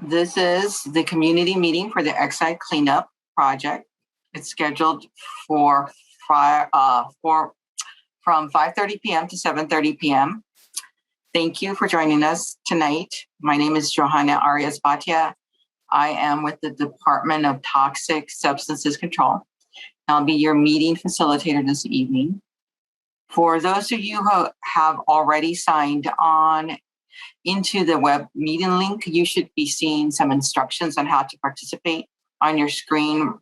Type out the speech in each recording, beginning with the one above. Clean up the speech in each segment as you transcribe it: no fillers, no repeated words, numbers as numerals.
This is the community meeting for the Exide Cleanup Project. It's scheduled from 5:30 p.m. to 7:30 p.m. Thank you for joining us tonight. My name is Johanna Arias Bhatia. I am with the Department of Toxic Substances Control. I'll be your meeting facilitator this evening. For those of you who have already signed on into the web meeting link, you should be seeing some instructions on how to participate on your screen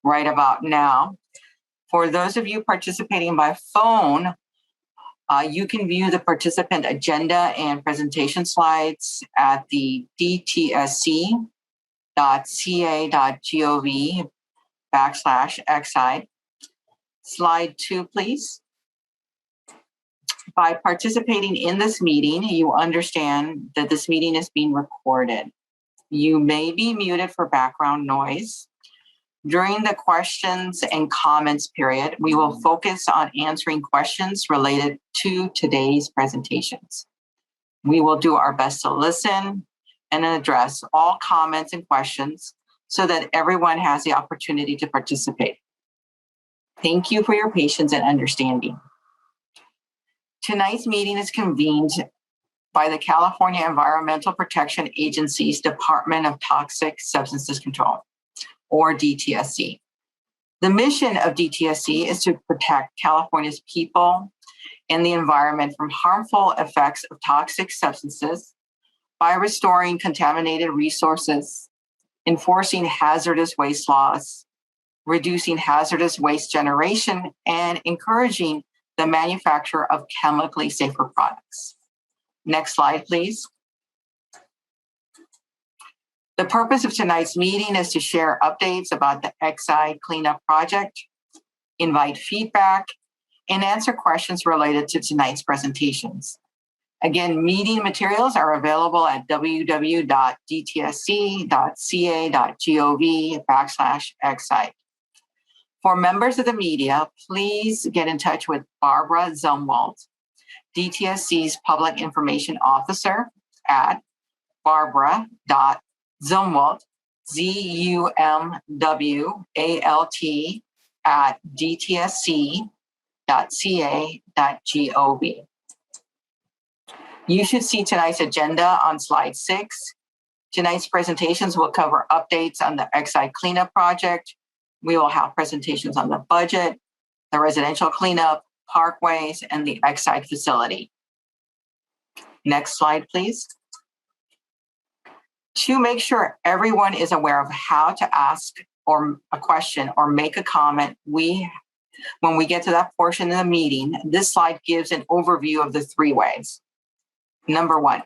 right about now. For those of you participating by phone, you can view the participant agenda and presentation slides at the dtsc.ca.gov/Exide. Slide 2, please. By participating in this meeting, you understand that this meeting is being recorded. You may be muted for background noise. During the questions and comments period, we will focus on answering questions related to today's presentations. We will do our best to listen and address all comments and questions so that everyone has the opportunity to participate. Thank you for your patience and understanding. Tonight's meeting is convened by the California Environmental Protection Agency's Department of Toxic Substances Control, or DTSC. The mission of DTSC is to protect California's people and the environment from harmful effects of toxic substances by restoring contaminated resources, enforcing hazardous waste laws, reducing hazardous waste generation, and encouraging the manufacture of chemically safer products. Next slide, please. The purpose of tonight's meeting is to share updates about the Exide Cleanup Project, invite feedback, and answer questions related to tonight's presentations. Again, meeting materials are available at www.dtsc.ca.gov/Exide. For members of the media, please get in touch with Barbara Zumwalt, DTSC's Public Information Officer, at barbara.zumwalt, ZUMWALT, at dtsc.ca.gov. You should see tonight's agenda on slide 6. Tonight's presentations will cover updates on the Exide Cleanup Project. We will have presentations on the budget, the residential cleanup, parkways, and the Exide facility. Next slide, please. To make sure everyone is aware of how to ask or a question or make a comment, when we get to that portion of the meeting, this slide gives an overview of the 3 ways. Number 1,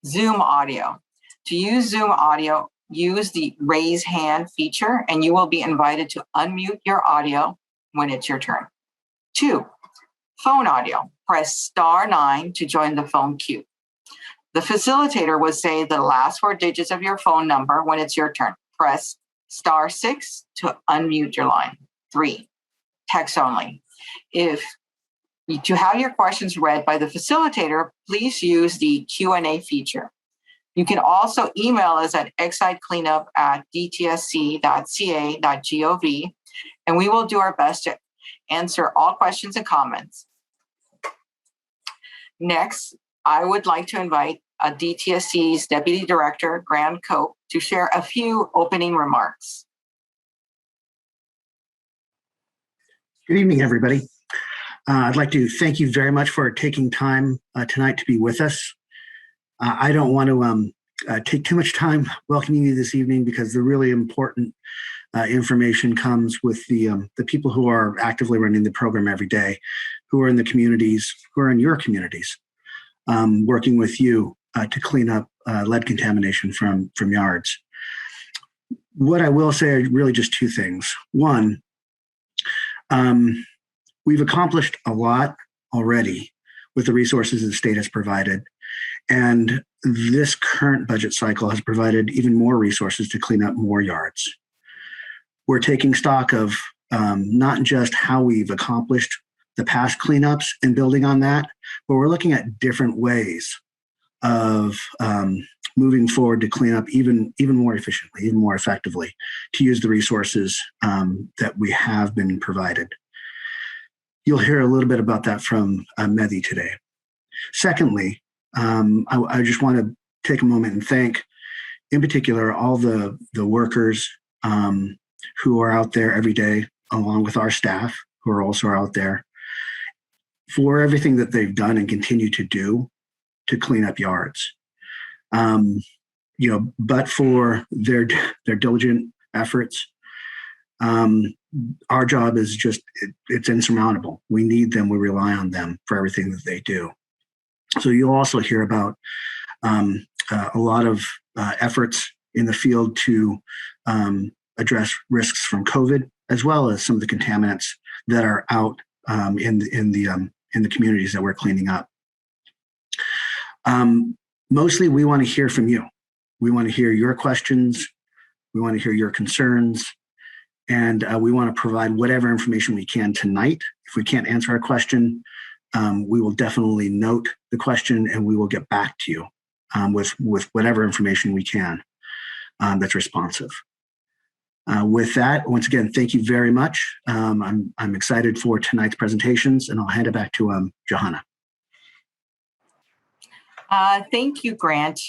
Zoom audio. To use Zoom audio, use the raise hand feature and you will be invited to unmute your audio when it's your turn. 2, phone audio. Press *9 to join the phone queue. The facilitator will say the last 4 digits of your phone number when it's your turn. Press *6 to unmute your line. 3, text only. To have your questions read by the facilitator, please use the Q&A feature. You can also email us at exidecleanup@dtsc.ca.gov, and we will do our best to answer all questions and comments. Next, I would like to invite DTSC's Deputy Director, Graham Cope, to share a few opening remarks. Good evening, everybody. I'd like to thank you very much for taking time tonight to be with us. I don't want to take too much time welcoming you this evening because the really important information comes with the people who are actively running the program every day, who are in the communities, who are in your communities, working with you to clean up lead contamination from yards. What I will say are really just 2 things. One, we've accomplished a lot already with the resources the state has provided. And this current budget cycle has provided even more resources to clean up more yards. We're taking stock of not just how we've accomplished the past cleanups and building on that, but we're looking at different ways of moving forward to clean up even more efficiently, even more effectively, to use the resources that we have been provided. You'll hear a little bit about that from Mehdi today. Secondly, I just want to take a moment and thank, in particular, all the workers who are out there every day, along with our staff who are also out there, for everything that they've done and continue to do to clean up yards. But for their diligent efforts, our job is just, it's insurmountable. We need them. We rely on them for everything that they do. So you'll also hear about a lot of efforts in the field to address risks from COVID, as well as some of the contaminants that are out in the communities that we're cleaning up. Mostly, we want to hear from you. We want to hear your questions. We want to hear your concerns. And we want to provide whatever information we can tonight. If we can't answer a question, we will definitely note the question and we will get back to you with whatever information we can that's responsive. With that, once again, thank you very much. I'm excited for tonight's presentations, and I'll hand it back to Johanna. Thank you, Grant.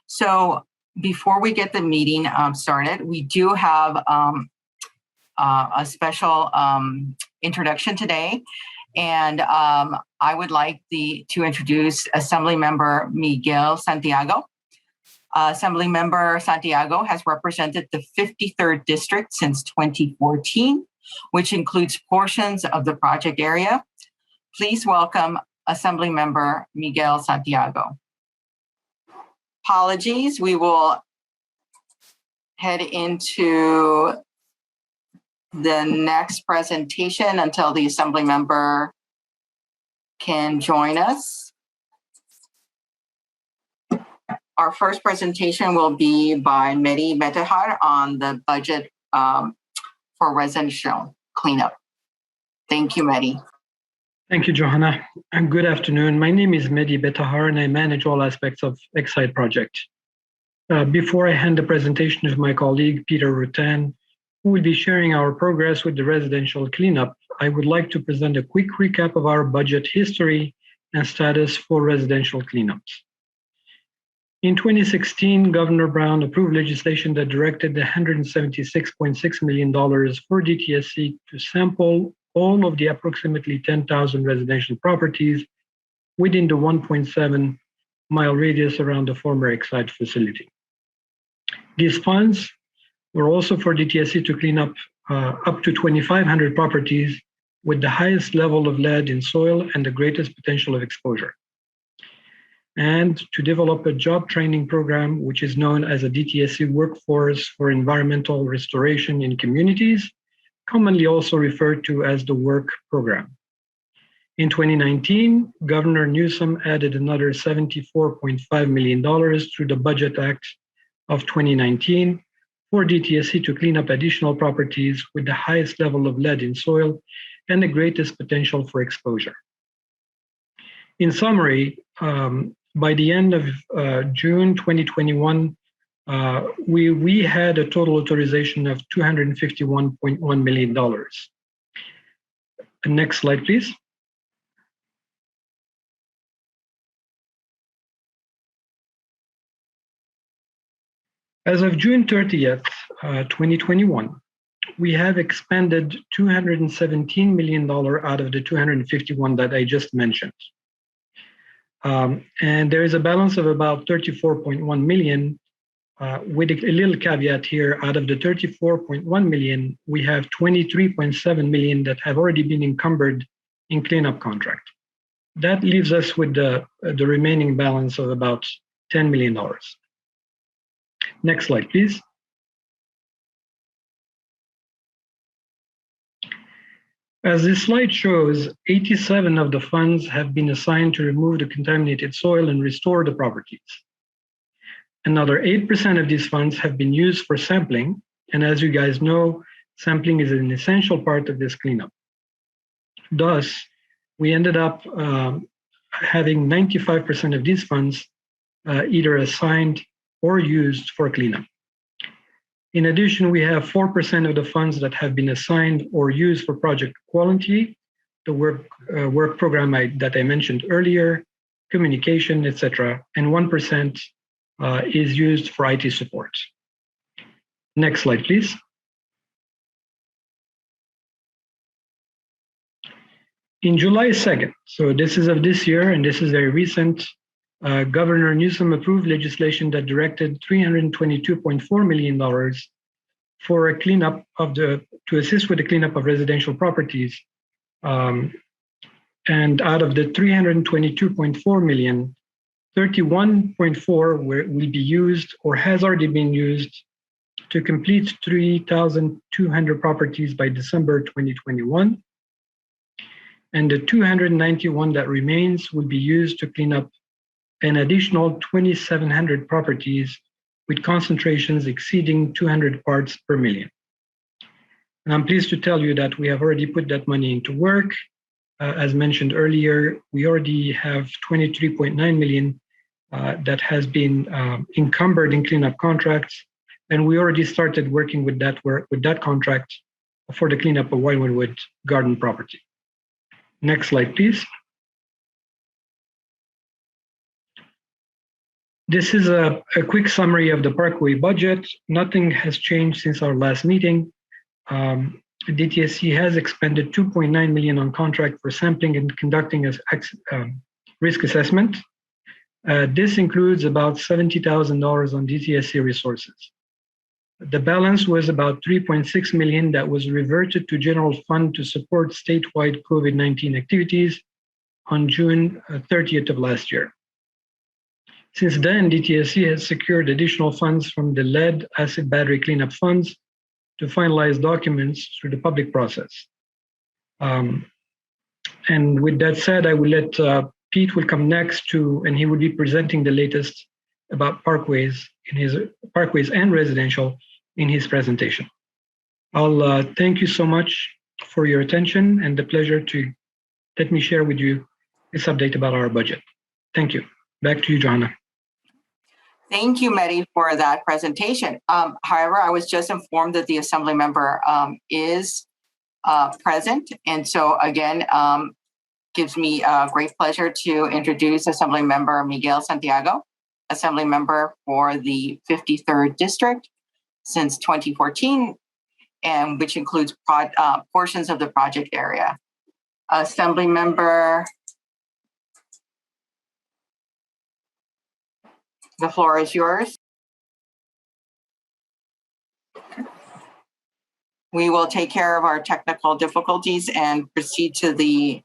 So before we get the meeting started, we do have a special introduction today. And I would like to introduce Assemblymember Miguel Santiago. Assemblymember Santiago has represented the 53rd District since 2014, which includes portions of the project area. Please welcome Assemblymember Miguel Santiago. Apologies, we will head into the next presentation until the assembly member can join us. Our first presentation will be by Mehdi Betahar on the budget for residential cleanup. Thank you, Mehdi. Thank you, Johanna, and good afternoon. My name is Mehdi Betahar, and I manage all aspects of Excite Project. Before I hand the presentation to my colleague, Peter Rutan, who will be sharing our progress with the residential cleanup, I would like to present a quick recap of our budget history and status for residential cleanups. In 2016, Governor Brown approved legislation that directed the $176.6 million for DTSC to sample all of the approximately 10,000 residential properties within the 1.7 mile radius around the former Excite facility. These funds were also for DTSC to clean up to 2,500 properties with the highest level of lead in soil and the greatest potential of exposure, and to develop a job training program, which is known as a DTSC Workforce for Environmental Restoration in Communities, commonly also referred to as the WORK program. In 2019, Governor Newsom added another $74.5 million through the Budget Act of 2019 for DTSC to clean up additional properties with the highest level of lead in soil and the greatest potential for exposure. In summary, by the end of June 2021, we had a total authorization of $251.1 million. Next slide, please. As of June 30th, 2021, we have expended $217 million out of the $251 that I just mentioned. And there is a balance of about $34.1 million, with a little caveat here. Out of the $34.1 million, we have $23.7 million that have already been encumbered in cleanup contract. That leaves us with the remaining balance of about $10 million. Next slide, please. As this slide shows, 87 of the funds have been assigned to remove the contaminated soil and restore the properties. Another 8% of these funds have been used for sampling, and as you guys know, sampling is an essential part of this cleanup. Thus, we ended up having 95% of these funds either assigned or used for cleanup. In addition, we have 4% of the funds that have been assigned or used for project quality, the work program that I mentioned earlier, communication, etc., and 1% is used for IT support. Next slide, please. In July 2nd, so this is of this year, and this is very recent, Governor Newsom approved legislation that directed $322.4 million for a cleanup to assist with the cleanup of residential properties. And out of the $322.4 million, 31.4 will be used or has already been used to complete 3,200 properties by December 2021. And the 291 that remains will be used to clean up an additional 2,700 properties with concentrations exceeding 200 parts per million. And I'm pleased to tell you that we have already put that money into work. As mentioned earlier, we already have 23.9 million that has been encumbered in cleanup contracts, and we already started working with that contract for the cleanup of Wildwood Garden property. Next slide, please. This is a quick summary of the Parkway budget. Nothing has changed since our last meeting. DTSC has expended 2.9 million on contract for sampling and conducting a risk assessment. This includes about $70,000 on DTSC resources. The balance was about 3.6 million that was reverted to general fund to support statewide COVID-19 activities on June 30th of last year. Since then, DTSC has secured additional funds from the lead acid battery cleanup funds to finalize documents through the public process. And with that said, I will let Pete will come next and he will be presenting the latest about parkways and residential in his presentation. I'll thank you so much for your attention and the pleasure to let me share with you this update about our budget. Thank you. Back to you, Johanna. Thank you, Mehdi, for that presentation. However, I was just informed that the Assembly member is present. And so again, gives me great pleasure to introduce Assembly member Miguel Santiago, Assembly member for the 53rd District since 2014, and which includes portions of the project area. Assembly member, the floor is yours. We will take care of our technical difficulties and proceed to the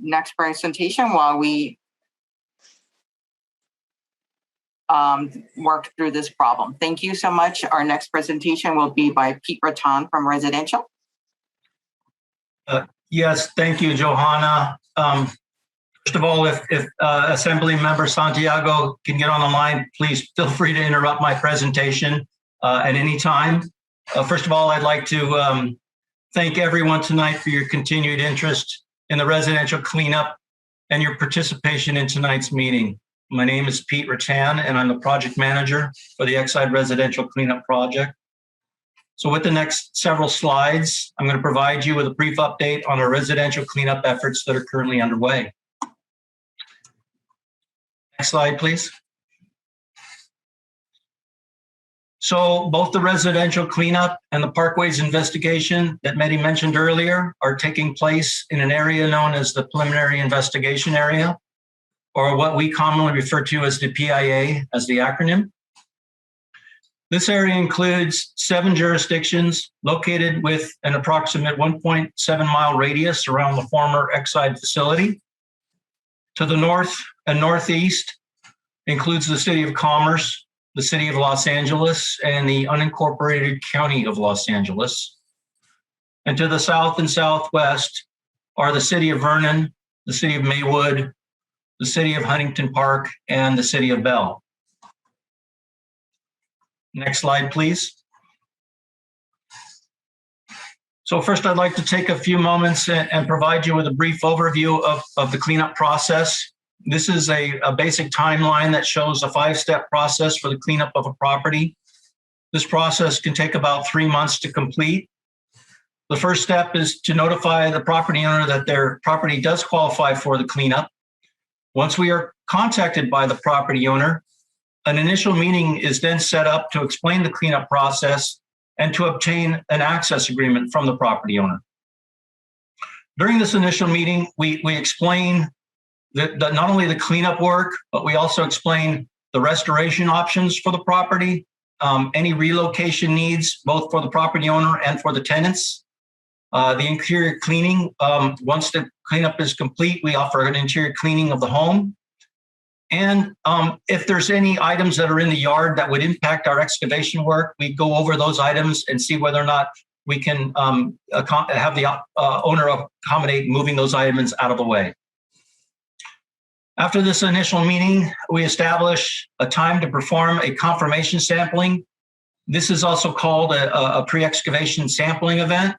next presentation while we work through this problem. Thank you so much. Our next presentation will be by Pete Rattan from Residential. Yes, thank you, Johanna. First of all, if Assembly Member Santiago can get on the line, please feel free to interrupt my presentation at any time. First of all, I'd like to thank everyone tonight for your continued interest in the residential cleanup and your participation in tonight's meeting. My name is Pete Rattan, and I'm the project manager for the Exide Residential Cleanup Project. So with the next several slides, I'm going to provide you with a brief update on our residential cleanup efforts that are currently underway. Next slide, please. So both the residential cleanup and the parkways investigation that Mehdi mentioned earlier are taking place in an area known as the preliminary investigation area, or what we commonly refer to as the PIA as the acronym. This area includes 7 jurisdictions located with an approximate 1.7-mile radius around the former Exide facility. To the north and northeast includes the City of Commerce, the City of Los Angeles, and the unincorporated County of Los Angeles. And to the south and southwest are the City of Vernon, the City of Maywood, the City of Huntington Park, and the City of Bell. Next slide, please. So first, I'd like to take a few moments and provide you with a brief overview of the cleanup process This is a basic timeline that shows a 5-step process for the cleanup of a property. This process can take about 3 months to complete. The first step is to notify the property owner that their property does qualify for the cleanup. Once we are contacted by the property owner, an initial meeting is then set up to explain the cleanup process and to obtain an access agreement from the property owner. During this initial meeting, we explain not only the cleanup work, but we also explain the restoration options for the property, any relocation needs, both for the property owner and for the tenants. The interior cleaning, once the cleanup is complete, we offer an interior cleaning of the home. And if there's any items that are in the yard that would impact our excavation work, we go over those items and see whether or not we can have the owner accommodate moving those items out of the way. After this initial meeting, we establish a time to perform a confirmation sampling. This is also called a pre-excavation sampling event.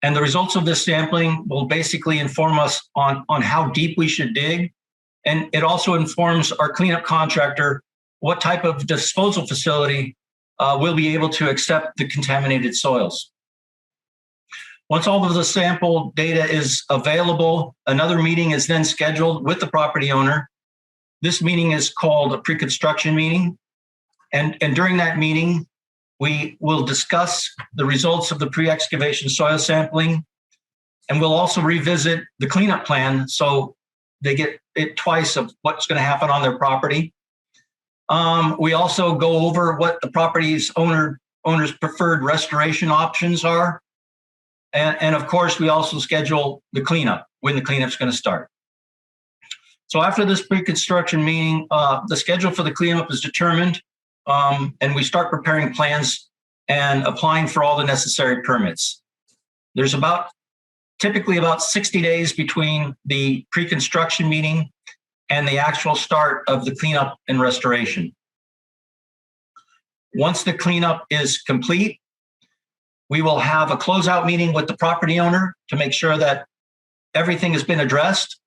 And the results of this sampling will basically inform us on how deep we should dig. And it also informs our cleanup contractor what type of disposal facility will be able to accept the contaminated soils. Once all of the sample data is available, another meeting is then scheduled with the property owner. This meeting is called a pre-construction meeting. And during that meeting, we will discuss the results of the pre-excavation soil sampling, and we'll also revisit the cleanup plan so they get it twice of what's going to happen on their property. We also go over what the property's owner's preferred restoration options are. And of course, we also schedule the cleanup, when the cleanup's going to start. So after this pre-construction meeting, the schedule for the cleanup is determined, and we start preparing plans and applying for all the necessary permits. There's typically about 60 days between the pre-construction meeting and the actual start of the cleanup and restoration. Once the cleanup is complete, we will have a closeout meeting with the property owner to make sure that everything has been addressed.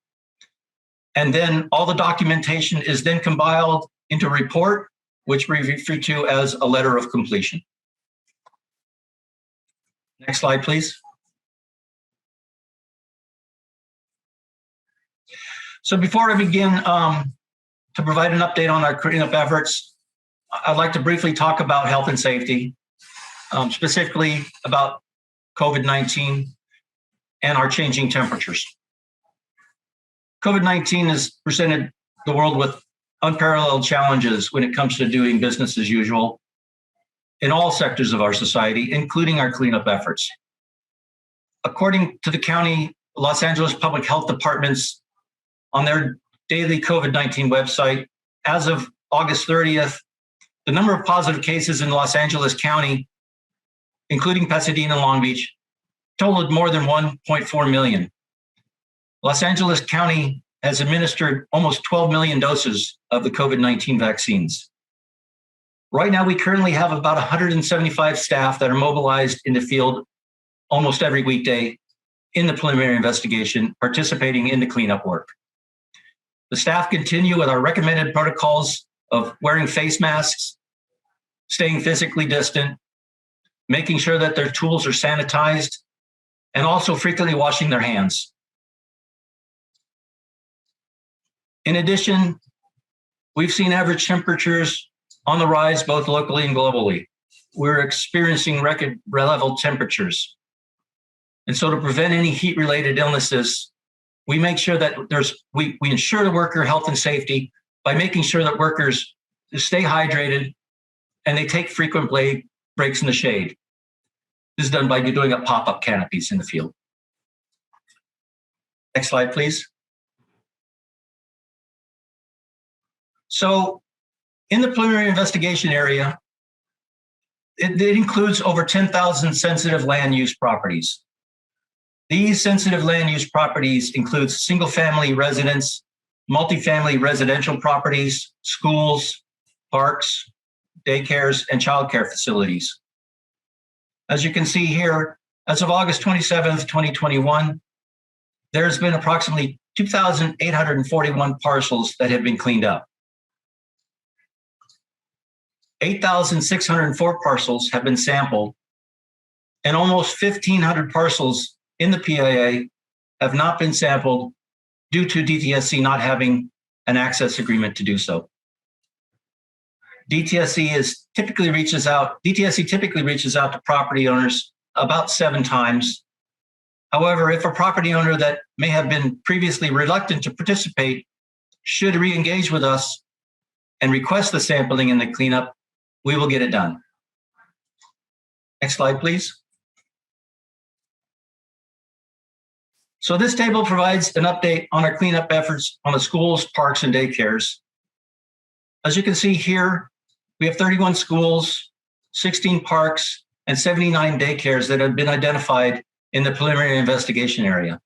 And then all the documentation is then compiled into a report, which we refer to as a letter of completion. Next slide, please. So before I begin to provide an update on our cleanup efforts, I'd like to briefly talk about health and safety, specifically about COVID-19 and our changing temperatures. COVID-19 has presented the world with unparalleled challenges when it comes to doing business as usual in all sectors of our society, including our cleanup efforts. According to the County Los Angeles Public Health Department's on their daily COVID-19 website, as of August 30th, the number of positive cases in Los Angeles County, including Pasadena and Long Beach, totaled more than 1.4 million. Los Angeles County has administered almost 12 million doses of the COVID-19 vaccines. Right now, we currently have about 175 staff that are mobilized in the field almost every weekday in the preliminary investigation, participating in the cleanup work. The staff continue with our recommended protocols of wearing face masks, staying physically distant, making sure that their tools are sanitized, and also frequently washing their hands. In addition, we've seen average temperatures on the rise both locally and globally. We're experiencing record level temperatures. And so to prevent any heat-related illnesses, we make sure that we ensure the worker health and safety by making sure that workers stay hydrated and they take frequent breaks in the shade. This is done by doing up pop-up canopies in the field. Next slide, please. So in the preliminary investigation area, it includes over 10,000 sensitive land use properties. These sensitive land use properties include single-family residence, multifamily residential properties, schools, parks, daycares, and childcare facilities. As you can see here, as of August 27th, 2021, there's been approximately 2,841 parcels that have been cleaned up. 8,604 parcels have been sampled, and almost 1,500 parcels in the PIA have not been sampled due to DTSC not having an access agreement to do so. DTSC typically reaches out to property owners about 7 times. However, if a property owner that may have been previously reluctant to participate should re-engage with us and request the sampling and the cleanup, we will get it done. Next slide, please. So this table provides an update on our cleanup efforts on the schools, parks, and daycares. As you can see here, we have 31 schools, 16 parks, and 79 daycares that have been identified in the preliminary investigation area.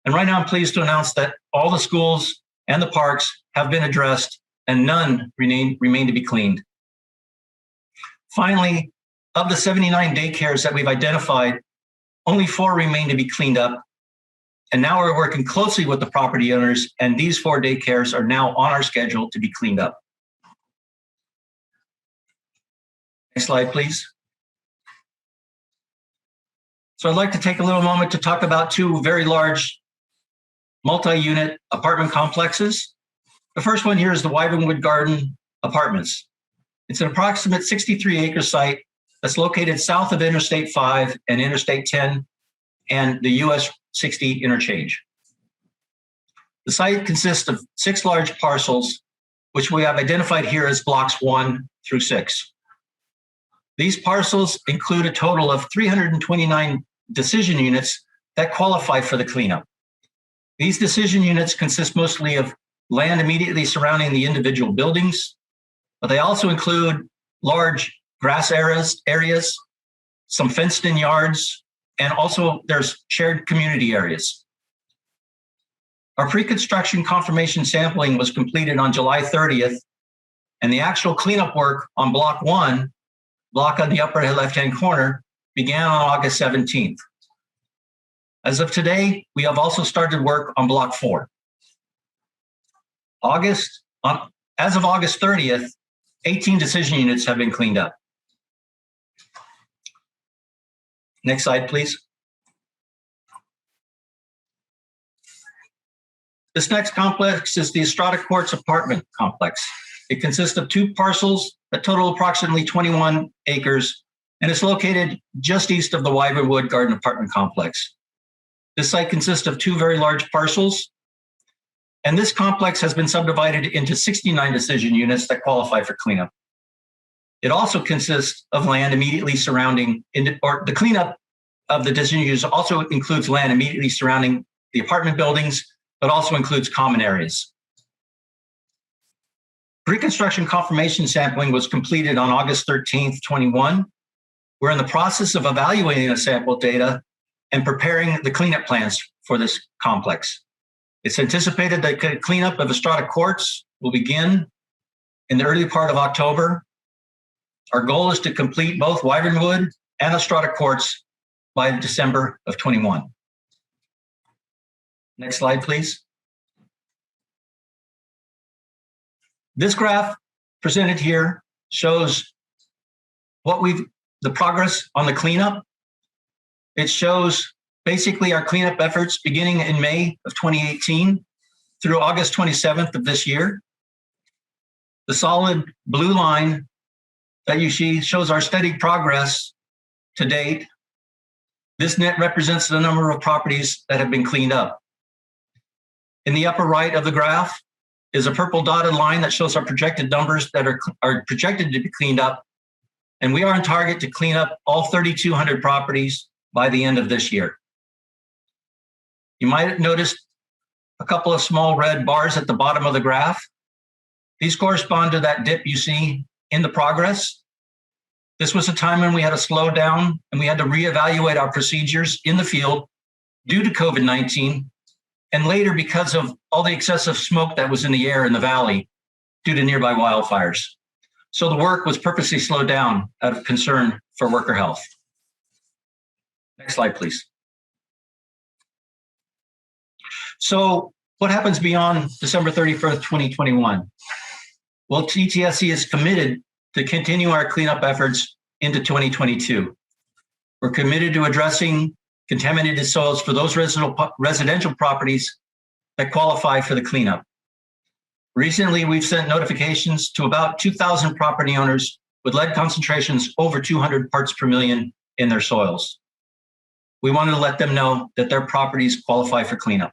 And right now I'm pleased to announce that all the schools and the parks have been addressed and none remain to be cleaned. Finally, of the 79 daycares that we've identified, only 4 remain to be cleaned up. And now we're working closely with the property owners, and these 4 daycares are now on our schedule to be cleaned up. Next slide, please. So I'd like to take a little moment to talk about 2 very large multi-unit apartment complexes. The first one here is the Wyvernwood Garden Apartments. It's an approximate 63-acre site that's located south of Interstate 5 and Interstate 10 and the US 60 interchange. The site consists of 6 large parcels, which we have identified here as blocks 1 through 6. These parcels include a total of 329 decision units that qualify for the cleanup. These decision units consist mostly of land immediately surrounding the individual buildings, but they also include large grass areas, some fenced-in yards, and also there's shared community areas. Our pre-construction confirmation sampling was completed on July 30th, and the actual cleanup work on block 1, block on the upper left-hand corner, began on August 17th. As of today, we have also started work on block 4. As of August 30th, 18 decision units have been cleaned up. Next slide, please. This next complex is the Estrada Courts apartment complex. It consists of 2 parcels that total approximately 21 acres, and it's located just east of the Wyvernwood Garden apartment complex. This site consists of 2 very large parcels, and this complex has been subdivided into 69 decision units that qualify for cleanup. It also consists of land immediately surrounding, or the cleanup of the decision units also includes land immediately surrounding the apartment buildings, but also includes common areas. Pre-construction confirmation sampling was completed on August 13th, 21. We're in the process of evaluating the sample data and preparing the cleanup plans for this complex. It's anticipated that the cleanup of Estrada Courts will begin in the early part of October. Our goal is to complete both Wyvernwood and Estrada Courts by December of 21. Next slide, please. This graph presented here shows the progress on the cleanup. It shows basically our cleanup efforts beginning in May of 2018 through August 27th of this year. The solid blue line that you see shows our steady progress to date. This net represents the number of properties that have been cleaned up. In the upper right of the graph is a purple dotted line that shows our projected numbers that are projected to be cleaned up. And we are on target to clean up all 3,200 properties by the end of this year. You might have noticed a couple of small red bars at the bottom of the graph. These correspond to that dip you see in the progress. This was a time when we had to slow down and we had to reevaluate our procedures in the field due to COVID-19, and later because of all the excessive smoke that was in the air in the valley due to nearby wildfires. So the work was purposely slowed down out of concern for worker health. Next slide, please. So what happens beyond December 31st, 2021? Well, DTSC is committed to continue our cleanup efforts into 2022. We're committed to addressing contaminated soils for those residential properties that qualify for the cleanup. Recently, we've sent notifications to about 2,000 property owners with lead concentrations over 200 parts per million in their soils. We wanted to let them know that their properties qualify for cleanup.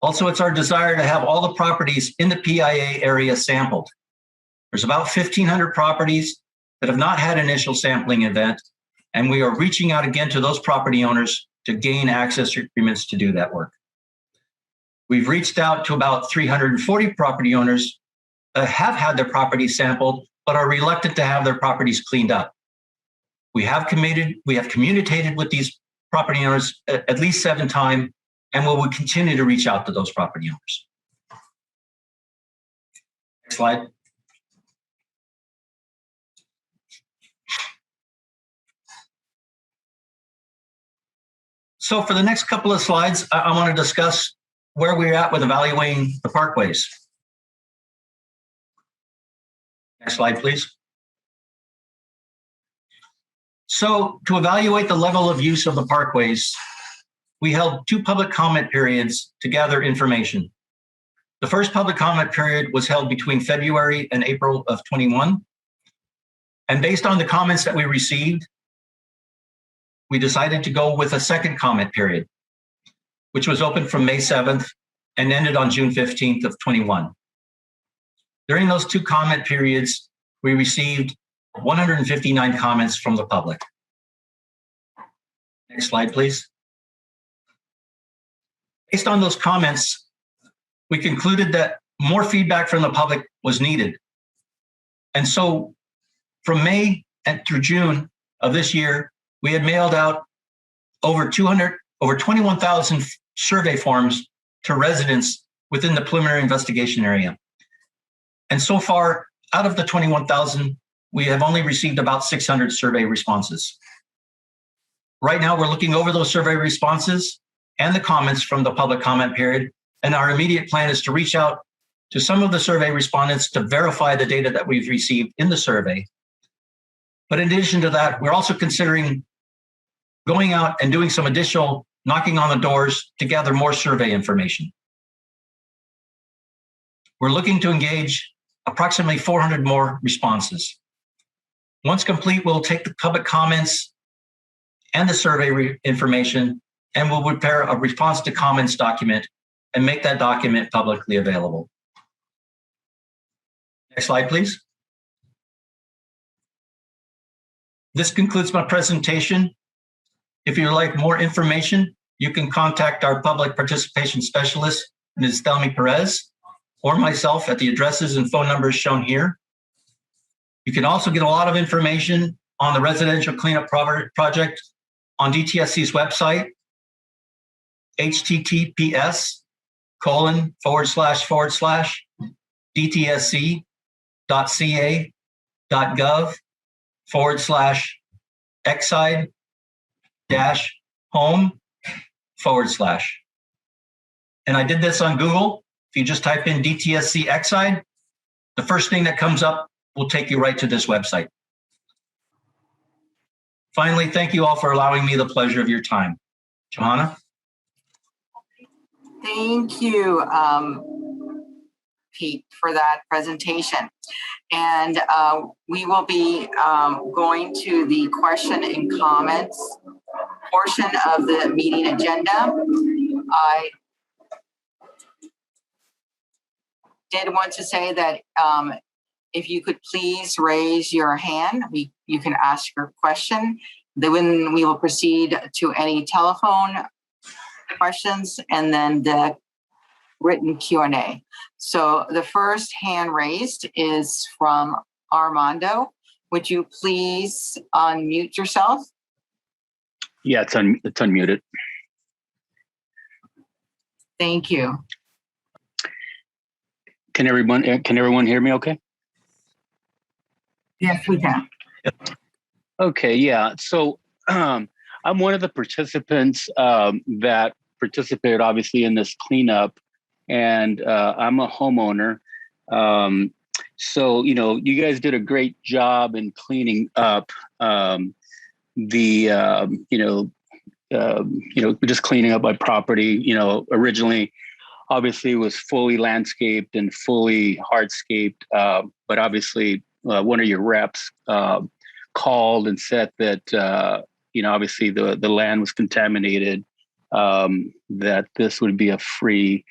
Also, it's our desire to have all the properties in the PIA area sampled. There's about 1,500 properties that have not had an initial sampling event, and we are reaching out again to those property owners to gain access agreements to do that work. We've reached out to about 340 property owners that have had their properties sampled, but are reluctant to have their properties cleaned up. We have communicated with these property owners at least 7 times, and we will continue to reach out to those property owners. Next slide. So for the next couple of slides, I want to discuss where we're at with evaluating the parkways. Next slide, please. So to evaluate the level of use of the parkways, we held 2 public comment periods to gather information. The first public comment period was held between February and April of 21. And based on the comments that we received, we decided to go with a second comment period, which was open from May 7th and ended on June 15th of 21. During those 2 comment periods, we received 159 comments from the public. Next slide, please. Based on those comments, we concluded that more feedback from the public was needed. And so from May and through June of this year, we had mailed out over 21,000 survey forms to residents within the preliminary investigation area. And so far, out of the 21,000, we have only received about 600 survey responses. Right now, we're looking over those survey responses and the comments from the public comment period, and our immediate plan is to reach out to some of the survey respondents to verify the data that we've received in the survey. But in addition to that, we're also considering going out and doing some additional knocking on the doors to gather more survey information. We're looking to engage approximately 400 more responses. Once complete, we'll take the public comments and the survey information, and we'll prepare a response to comments document and make that document publicly available. Next slide, please. This concludes my presentation. If you'd like more information, you can contact our public participation specialist, Ms. Thelmy Perez, or myself at the addresses and phone numbers shown here. You can also get a lot of information on the residential cleanup project on DTSC's website, https://dtsc.ca.gov/exide-home/. And I did this on Google. If you just type in DTSC Exide, the first thing that comes up will take you right to this website. Finally, thank you all for allowing me the pleasure of your time. Johanna? Thank you, Pete, for that presentation. And we will be going to the question and comments portion of the meeting agenda. I did want to say that if you could please raise your hand, you can ask your question. Then we will proceed to any telephone questions and then the written Q&A. So the first hand raised is from Armando. Would you please unmute yourself? Yeah, it's unmuted. Thank you. Can everyone hear me okay? Yes, we can. Okay, yeah. So I'm one of the participants that participated obviously in this cleanup. and I'm a homeowner. So, you guys did a great job in cleaning up just cleaning up my property. Originally, obviously, it was fully landscaped and fully hardscaped, but obviously, one of your reps called and said that obviously the land was contaminated. That this would be a free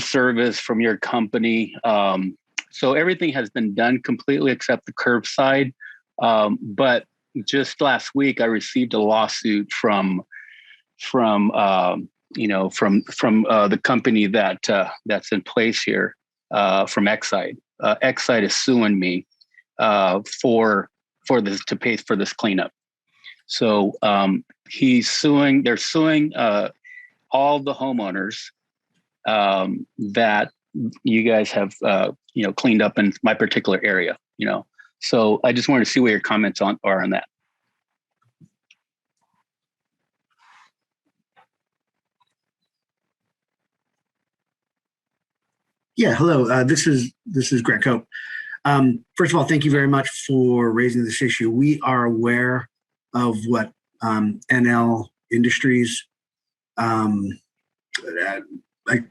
service from your company. So everything has been done completely except the curbside. But just last week, I received a lawsuit from the company that's in place here, from Exide. Exide is suing me for this, to pay for this cleanup. So they're suing all the homeowners that you guys have cleaned up in my particular area. So I just wanted to see what your comments are on that. Yeah, hello. This is Grant Cope. First of all, thank you very much for raising this issue. We are aware of what NL Industries. I'm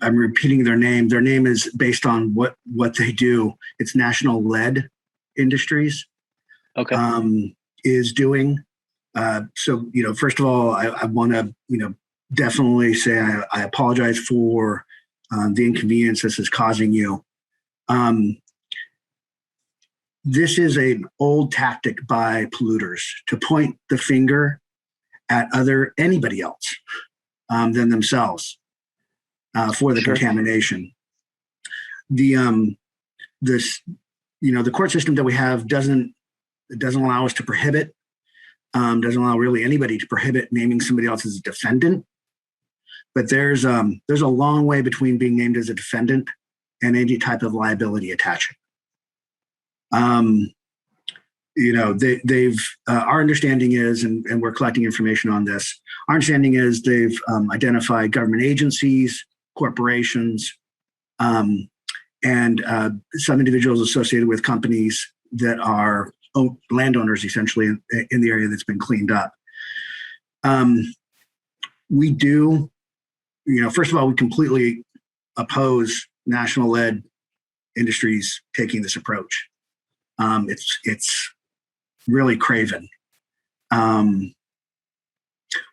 repeating their name. Their name is based on what they do. It's National Lead Industries. Okay. Is doing. So first of all, I want to definitely say I apologize for the inconvenience this is causing you. This is an old tactic by polluters to point the finger at anybody else than themselves for the Sure. contamination. The court system that we have doesn't allow us to prohibit, doesn't allow really anybody to prohibit naming somebody else as a defendant. But there's a long way between being named as a defendant and any type of liability attaching. Our understanding is, and we're collecting information on this, our understanding is they've identified government agencies, corporations, and some individuals associated with companies that are landowners, essentially, in the area that's been cleaned up. We do, first of all, we completely oppose National Lead Industries taking this approach. It's really craven.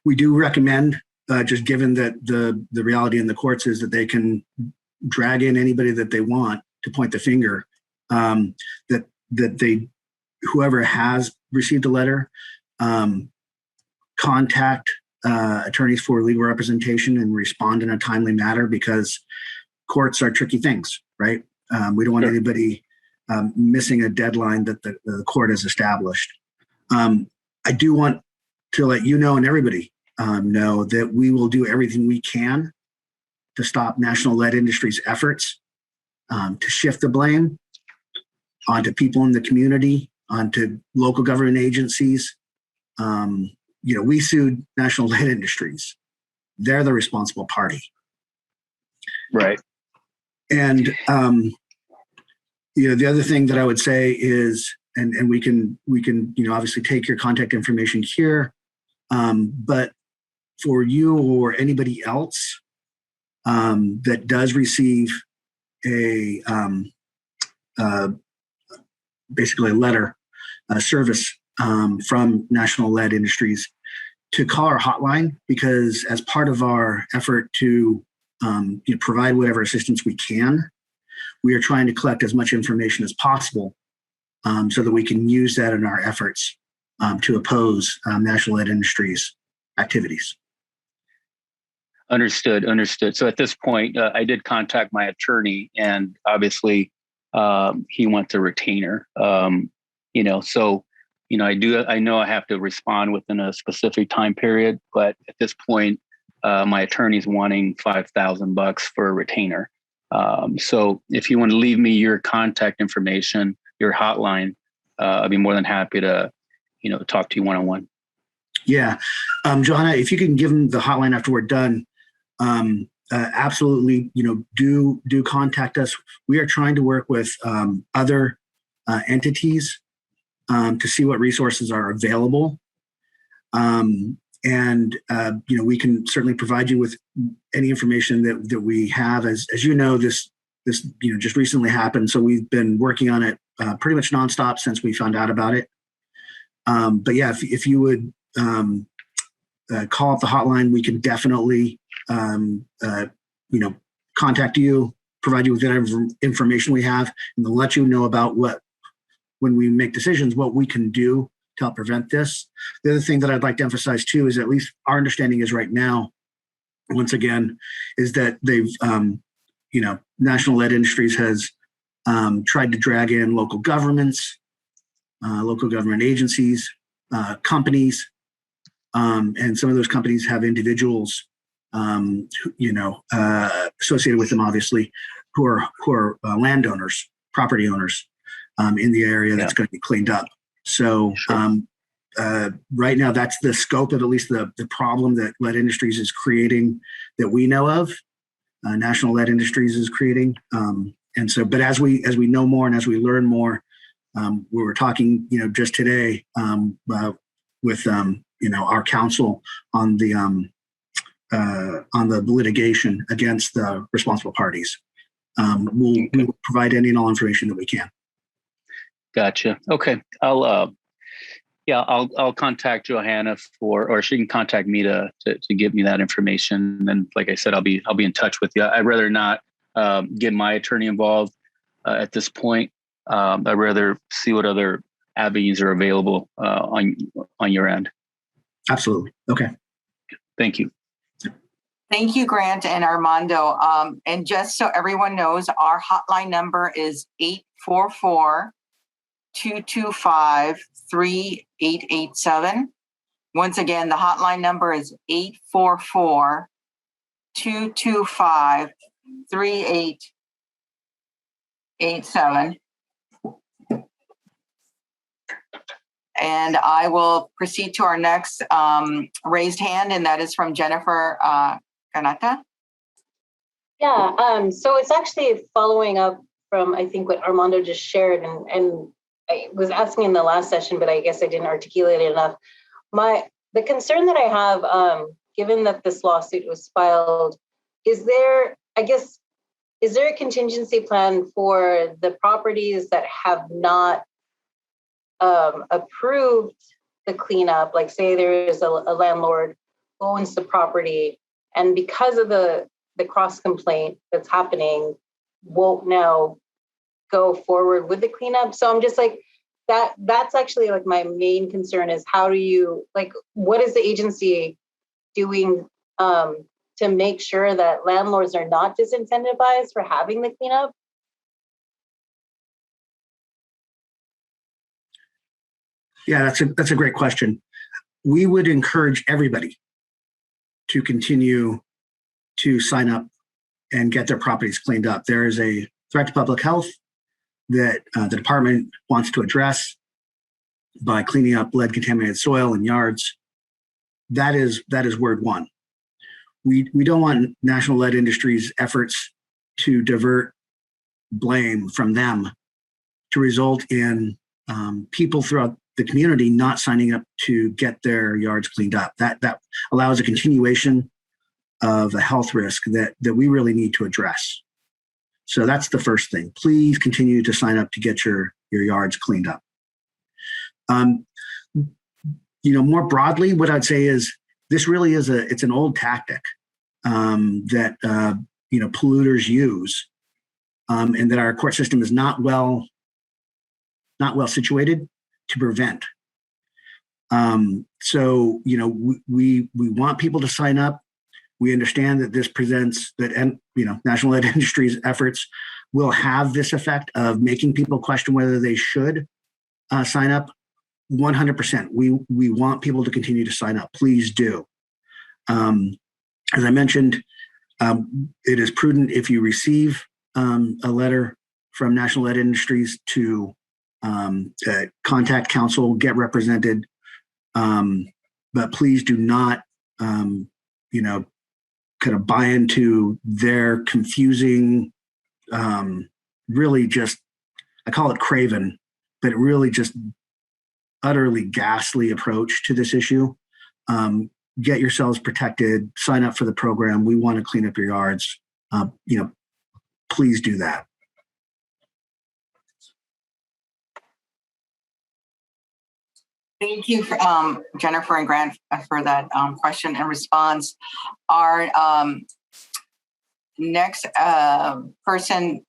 We do recommend, just given that the reality in the courts is that they can drag in anybody that they want to point the finger, that whoever has received a letter, contact attorneys for legal representation and respond in a timely manner, because courts are tricky things, right? We don't want Sure. anybody missing a deadline that the court has established. I do want to let you know, and everybody know, that we will do everything we can to stop National Lead Industries' efforts to shift the blame onto people in the community, onto local government agencies. We sued National Lead Industries. They're the responsible party. Right. And the other thing that I would say is, and we can obviously take your contact information here, but for you or anybody else that does receive basically a letter, service from National Lead Industries, to call our hotline, because as part of our effort to provide whatever assistance we can, we are trying to collect as much information as possible so that we can use that in our efforts to oppose National Lead Industries' activities. Understood. So at this point, I did contact my attorney, and obviously he wants a retainer. I know I have to respond within a specific time period, but at this point, my attorney's wanting $5,000 for a retainer. So if you want to leave me your contact information, your hotline, I'd be more than happy to, talk to you one-on-one. Yeah. Johanna, if you can give them the hotline after we're done, absolutely, do contact us. We are trying to work with other entities to see what resources are available. We can certainly provide you with any information that we have. As you know, this just recently happened, so we've been working on it pretty much nonstop since we found out about it. But yeah, if you would call up the hotline, we can definitely contact you, provide you with that information we have, and to let you know about when we make decisions, what we can do to help prevent this. The other thing that I'd like to emphasize too is at least our understanding is right now, once again, is that they've, National Lead Industries has tried to drag in local governments, local government agencies, companies, and some of those companies have individuals, associated with them, obviously, who are landowners, property owners in the area that's going to be cleaned up. So right now, that's the scope of at least the problem that Lead Industries is creating that we know of. National Lead Industries is creating, but as we know more and as we learn more, we were talking, just today with our counsel on the litigation against the responsible parties. We will provide any and all information that we can. Gotcha. Okay. I'll contact Johanna or she can contact me to give me that information. And like I said, I'll be in touch with you. I'd rather not get my attorney involved at this point. I'd rather see what other avenues are available on your end. Absolutely. Okay. Thank you. Thank you, Grant and Armando. And just so everyone knows, our hotline number is 844-225-3887. Once again, the hotline number is 844-225-3887. And I will proceed to our next raised hand, and that is from Jennifer Kanata. Yeah, so it's actually following up from, I think, what Armando just shared, and I was asking in the last session, but I guess I didn't articulate it enough. The concern that I have, given that this lawsuit was filed, is there a contingency plan for the properties that have not approved the cleanup? Like, say there is a landlord who owns the property, and because of the cross complaint that's happening, won't now go forward with the cleanup. So I'm just like, that's actually like my main concern is what is the agency doing to make sure that landlords are not disincentivized for having the cleanup? Yeah, that's a great question. We would encourage everybody to continue to sign up and get their properties cleaned up. There is a threat to public health that the department wants to address by cleaning up lead contaminated soil in yards. That is word one. We don't want National Lead Industries' efforts to divert blame from them to result in people throughout the community not signing up to get their yards cleaned up. That allows a continuation of a health risk that we really need to address. So that's the first thing. Please continue to sign up to get your yards cleaned up. More broadly, what I'd say is this really is it's an old tactic that polluters use, and that our court system is not well situated to prevent. So we want people to sign up. We understand that this presents that, and National Lead Industries efforts will have this effect of making people question whether they should sign up. 100%. We want people to continue to sign up. Please do. As I mentioned, it is prudent if you receive a letter from National Lead Industries to contact counsel, get represented, but please do not, kind of buy into their confusing, really just, I call it craven, but really just utterly ghastly approach to this issue. Get yourselves protected, sign up for the program. We want to clean up your yards. Please do that. Thank you, Jennifer and Grant, for that question and response. Our next person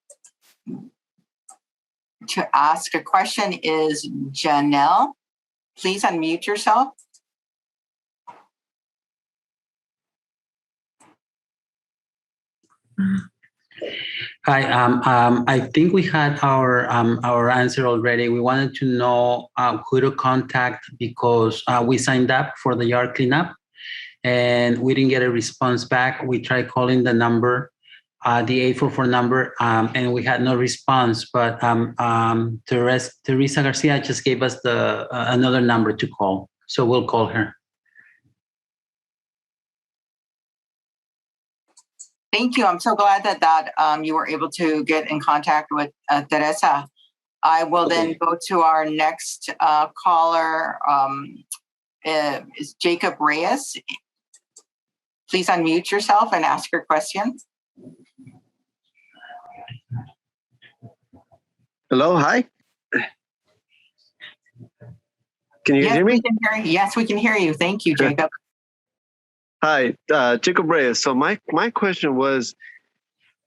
to ask a question is Janelle. Please unmute yourself. Hi, I think we had our answer already. We wanted to know who to contact because we signed up for the yard cleanup and we didn't get a response back. We tried calling the number, the 844 number, and we had no response. But Teresa Garcia just gave us the another number to call, so we'll call her. Thank you. I'm so glad that you were able to get in contact with Teresa. I will then go to our next caller, is Jacob Reyes. Please unmute yourself and ask your question. Hello, hi. Can you hear me? Yes, we can hear you. Thank you, Jacob. Hi, Jacob Reyes. So my question was,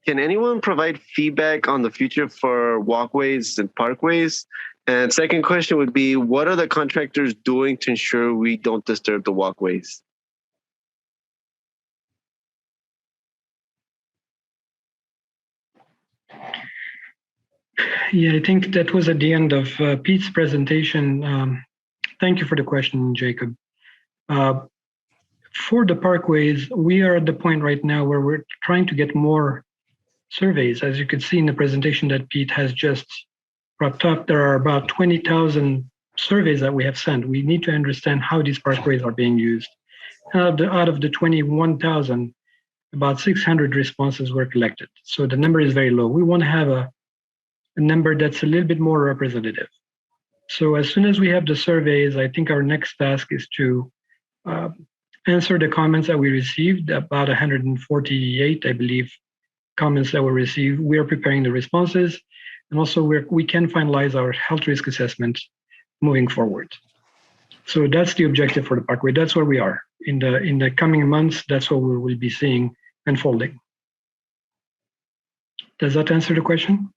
can anyone provide feedback on the future for walkways and parkways? And second question would be, what are the contractors doing to ensure we don't disturb the walkways? Yeah, I think that was at the end of Pete's presentation. Thank you for the question, Jacob. For the parkways, we are at the point right now where we're trying to get more surveys. As you could see in the presentation that Pete has just wrapped up, there are about 20,000 surveys that we have sent. We need to understand how these parkways are being used. Out of the 21,000, about 600 responses were collected. So the number is very low. We want to have a number that's a little bit more representative. So as soon as we have the surveys, I think our next task is to answer the comments that we received, about 148, I believe, comments that were received. We are preparing the responses, and also we can finalize our health risk assessment moving forward. So that's the objective for the parkway. That's where we are. In the coming months, that's what we will be seeing unfolding. Does that answer the question?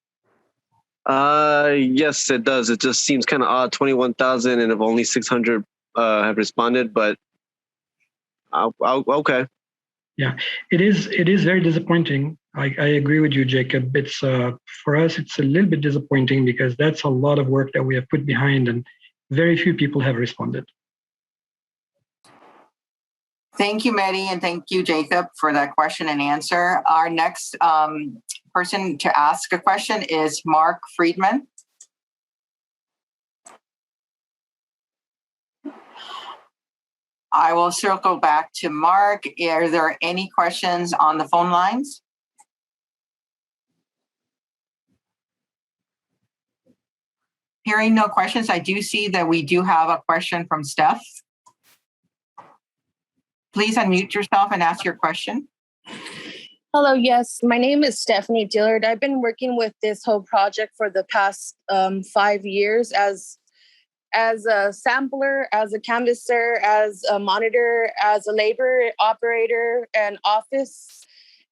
Yes, it does. It just seems kind of odd, 21,000 and if only 600 have responded, but okay. Yeah, it is very disappointing. I agree with you, Jacob. It's for us, it's a little bit disappointing because that's a lot of work that we have put behind and very few people have responded. Thank you, Mehdi, and thank you, Jacob, for that question and answer. Our next person to ask a question is Mark Friedman. I will circle back to Mark. Are there any questions on the phone lines? Hearing no questions, I do see that we do have a question from Steph. Please unmute yourself and ask your question. Hello, yes, my name is Stephanie Dillard. I've been working with this whole project for the past 5 years as a sampler, as a canvasser, as a monitor, as a labor operator and office.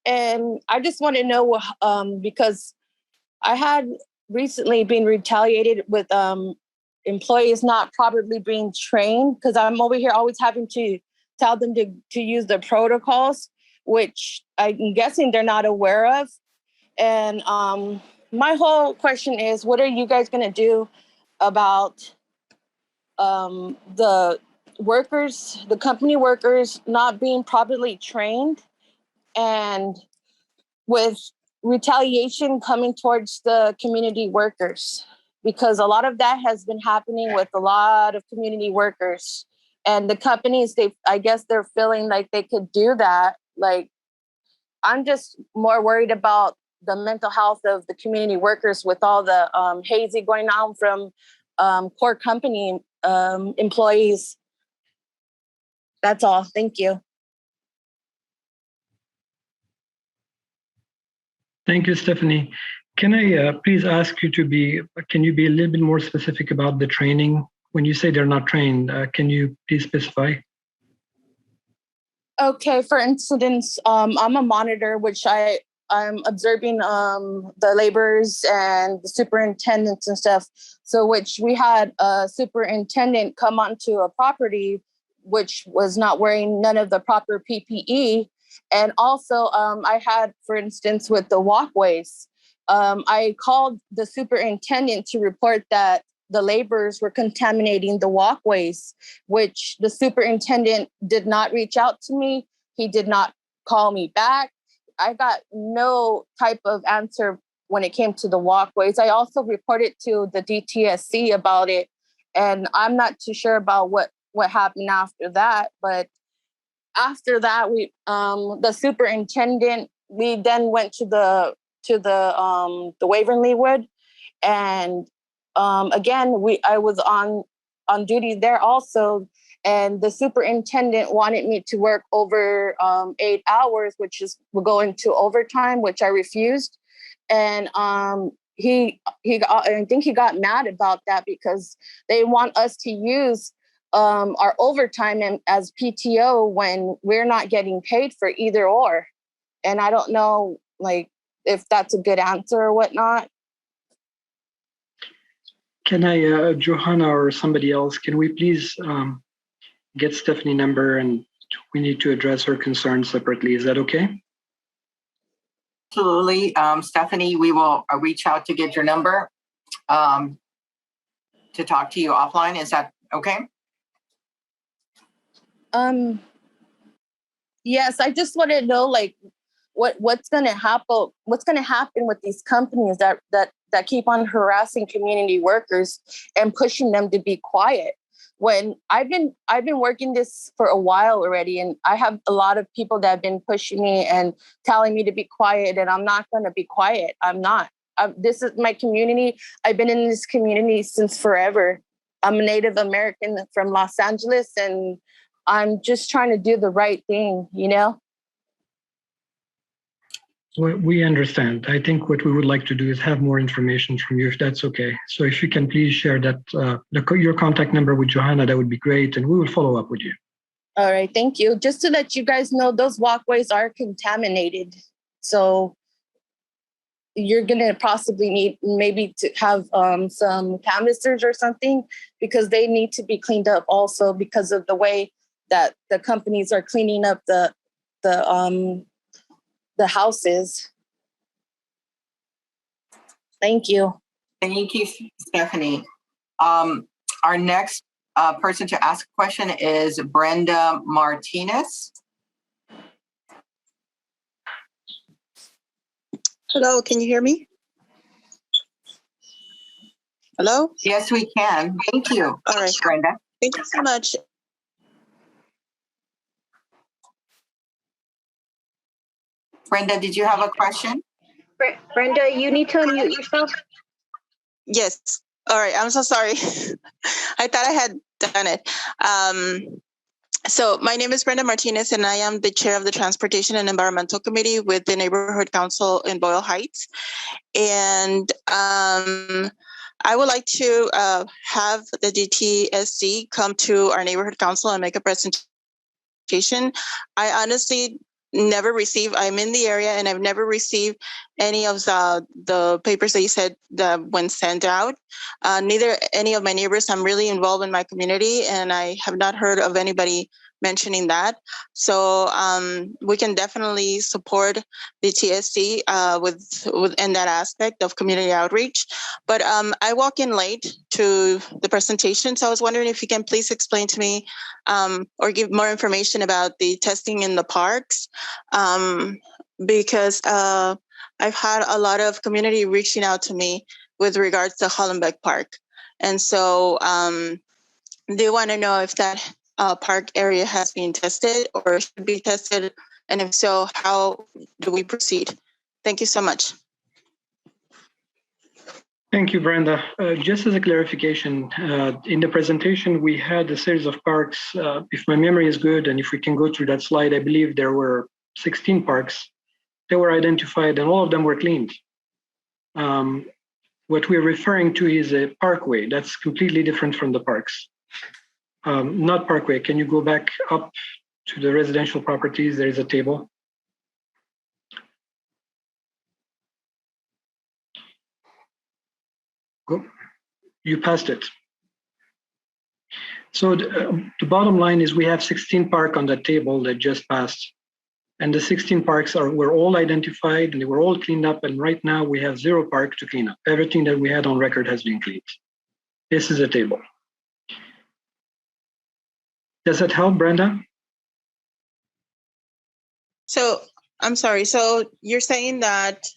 And I just want to know, because I had recently been retaliated with employees not properly being trained, because I'm over here always having to tell them to use the protocols, which I'm guessing they're not aware of. And my whole question is, what are you guys going to do about the workers, the company workers not being properly trained, and with retaliation coming towards the community workers? Because a lot of that has been happening with a lot of community workers. And the companies, I guess they're feeling like they could do that, like I'm just more worried about the mental health of the community workers with all the hazing going on from core company employees. That's all. Thank you. Thank you, Stephanie. Can I please ask you can you be a little bit more specific about the training? When you say they're not trained, can you please specify? Okay, for instance, I'm a monitor, which I'm observing the laborers and the superintendents and stuff. So which we had a superintendent come onto a property which was not wearing none of the proper PPE. And also I had, for instance, with the walkways, I called the superintendent to report that the laborers were contaminating the walkways, which the superintendent did not reach out to me. He did not call me back. I got no type of answer when it came to the walkways. I also reported to the DTSC about it, and I'm not too sure about what happened after that. But after that, we the superintendent, we then went to the Waverly Wood, and again I was on duty there also, and the superintendent wanted me to work over 8 hours, which will go into overtime, which I refused. And I think he got mad about that because they want us to use our overtime as PTO when we're not getting paid for either or. And I don't know, like, if that's a good answer or whatnot. Can I, Johanna or somebody else, can we please get Stephanie number, and we need to address her concerns separately. Is that okay? Absolutely. Stephanie, we will reach out to get your number to talk to you offline. Is that okay? Yes, I just want to know, like, what's going to happen. What's going to happen with these companies that keep on harassing community workers and pushing them to be quiet? When I've been working this for a while already, and I have a lot of people that have been pushing me and telling me to be quiet, and I'm not going to be quiet. I'm not. This is my community. I've been in this community since forever. I'm a Native American from Los Angeles, and I'm just trying to do the right thing, you know? We understand. I think what we would like to do is have more information from you, if that's okay. So if you can please share that your contact number with Johanna, that would be great, and we will follow up with you. All right, thank you. Just to let you guys know, those walkways are contaminated. So you're gonna possibly need maybe to have some canvassers or something, because they need to be cleaned up also because of the way that the companies are cleaning up the houses. Thank you. Thank you, Stephanie. Our next person to ask a question is Brenda Martinez. Hello, can you hear me? Hello? Yes, we can. Thank you. All right, Brenda. thank you so much. Brenda, did you have a question? Brenda, you need to unmute yourself. Yes. All right, I'm so sorry. I thought I had done it. So my name is Brenda Martinez, and I am the chair of the Transportation and Environmental Committee with the Neighborhood Council in Boyle Heights. And I would like to have the DTSC come to our neighborhood council and make a presentation. I honestly never received, I'm in the area, and I've never received any of the papers that you said that when sent out. Neither any of my neighbors. I'm really involved in my community, and I have not heard of anybody mentioning that. So we can definitely support the TSC in that aspect of community outreach. But I walk in late to the presentation, so I was wondering if you can please explain to me or give more information about the testing in the parks, because I've had a lot of community reaching out to me with regards to Hollenbeck Park. And so they want to know if that park area has been tested or should be tested And if so, how do we proceed? Thank you so much. Thank you, Brenda. Just as a clarification, in the presentation, we had a series of parks. If my memory is good, and if we can go through that slide, I believe there were 16 parks that were identified, and all of them were cleaned. What we're referring to is a parkway. That's completely different from the parks. Not parkway. Can you go back up to the residential properties? There is a table. Go. You passed it. So the bottom line is we have 16 parks on that table that just passed. And the 16 parks were all identified and they were all cleaned up. And right now we have 0 parks to clean up. Everything that we had on record has been cleaned. This is a table. Does that help, Brenda? So I'm sorry. So you're saying that,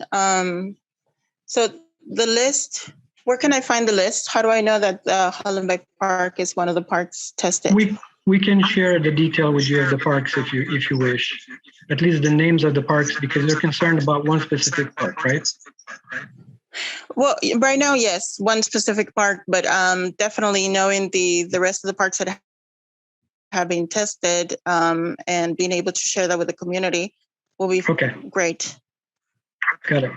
so the list, where can I find the list? How do I know that Hollenbeck Park is one of the parks tested? We can share the detail with you of the parks if you wish. At least the names of the parks, because they're concerned about one specific park, right? Well, right now, yes, one specific park, but definitely knowing the rest of the parks that have been tested and being able to share that with the community will be great. Got it.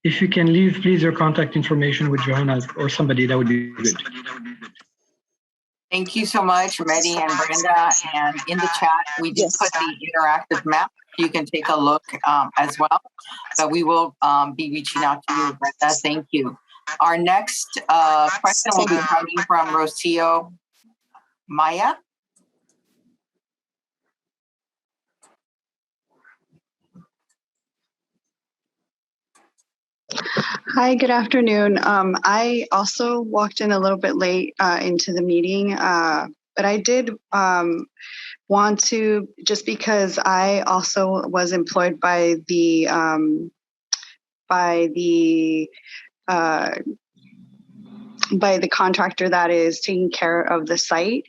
If you can leave, please, your contact information with Johanna or somebody, that would be good. Thank you so much, Mehdi and Brenda. And in the chat, we did put the interactive map. You can take a look as well. But we will be reaching out to you, Brenda. Thank you. Our next question will be coming from Rocio Maya. Hi, good afternoon. I also walked in a little bit late into the meeting, but I did want to, just because I also was employed by the contractor that is taking care of the site,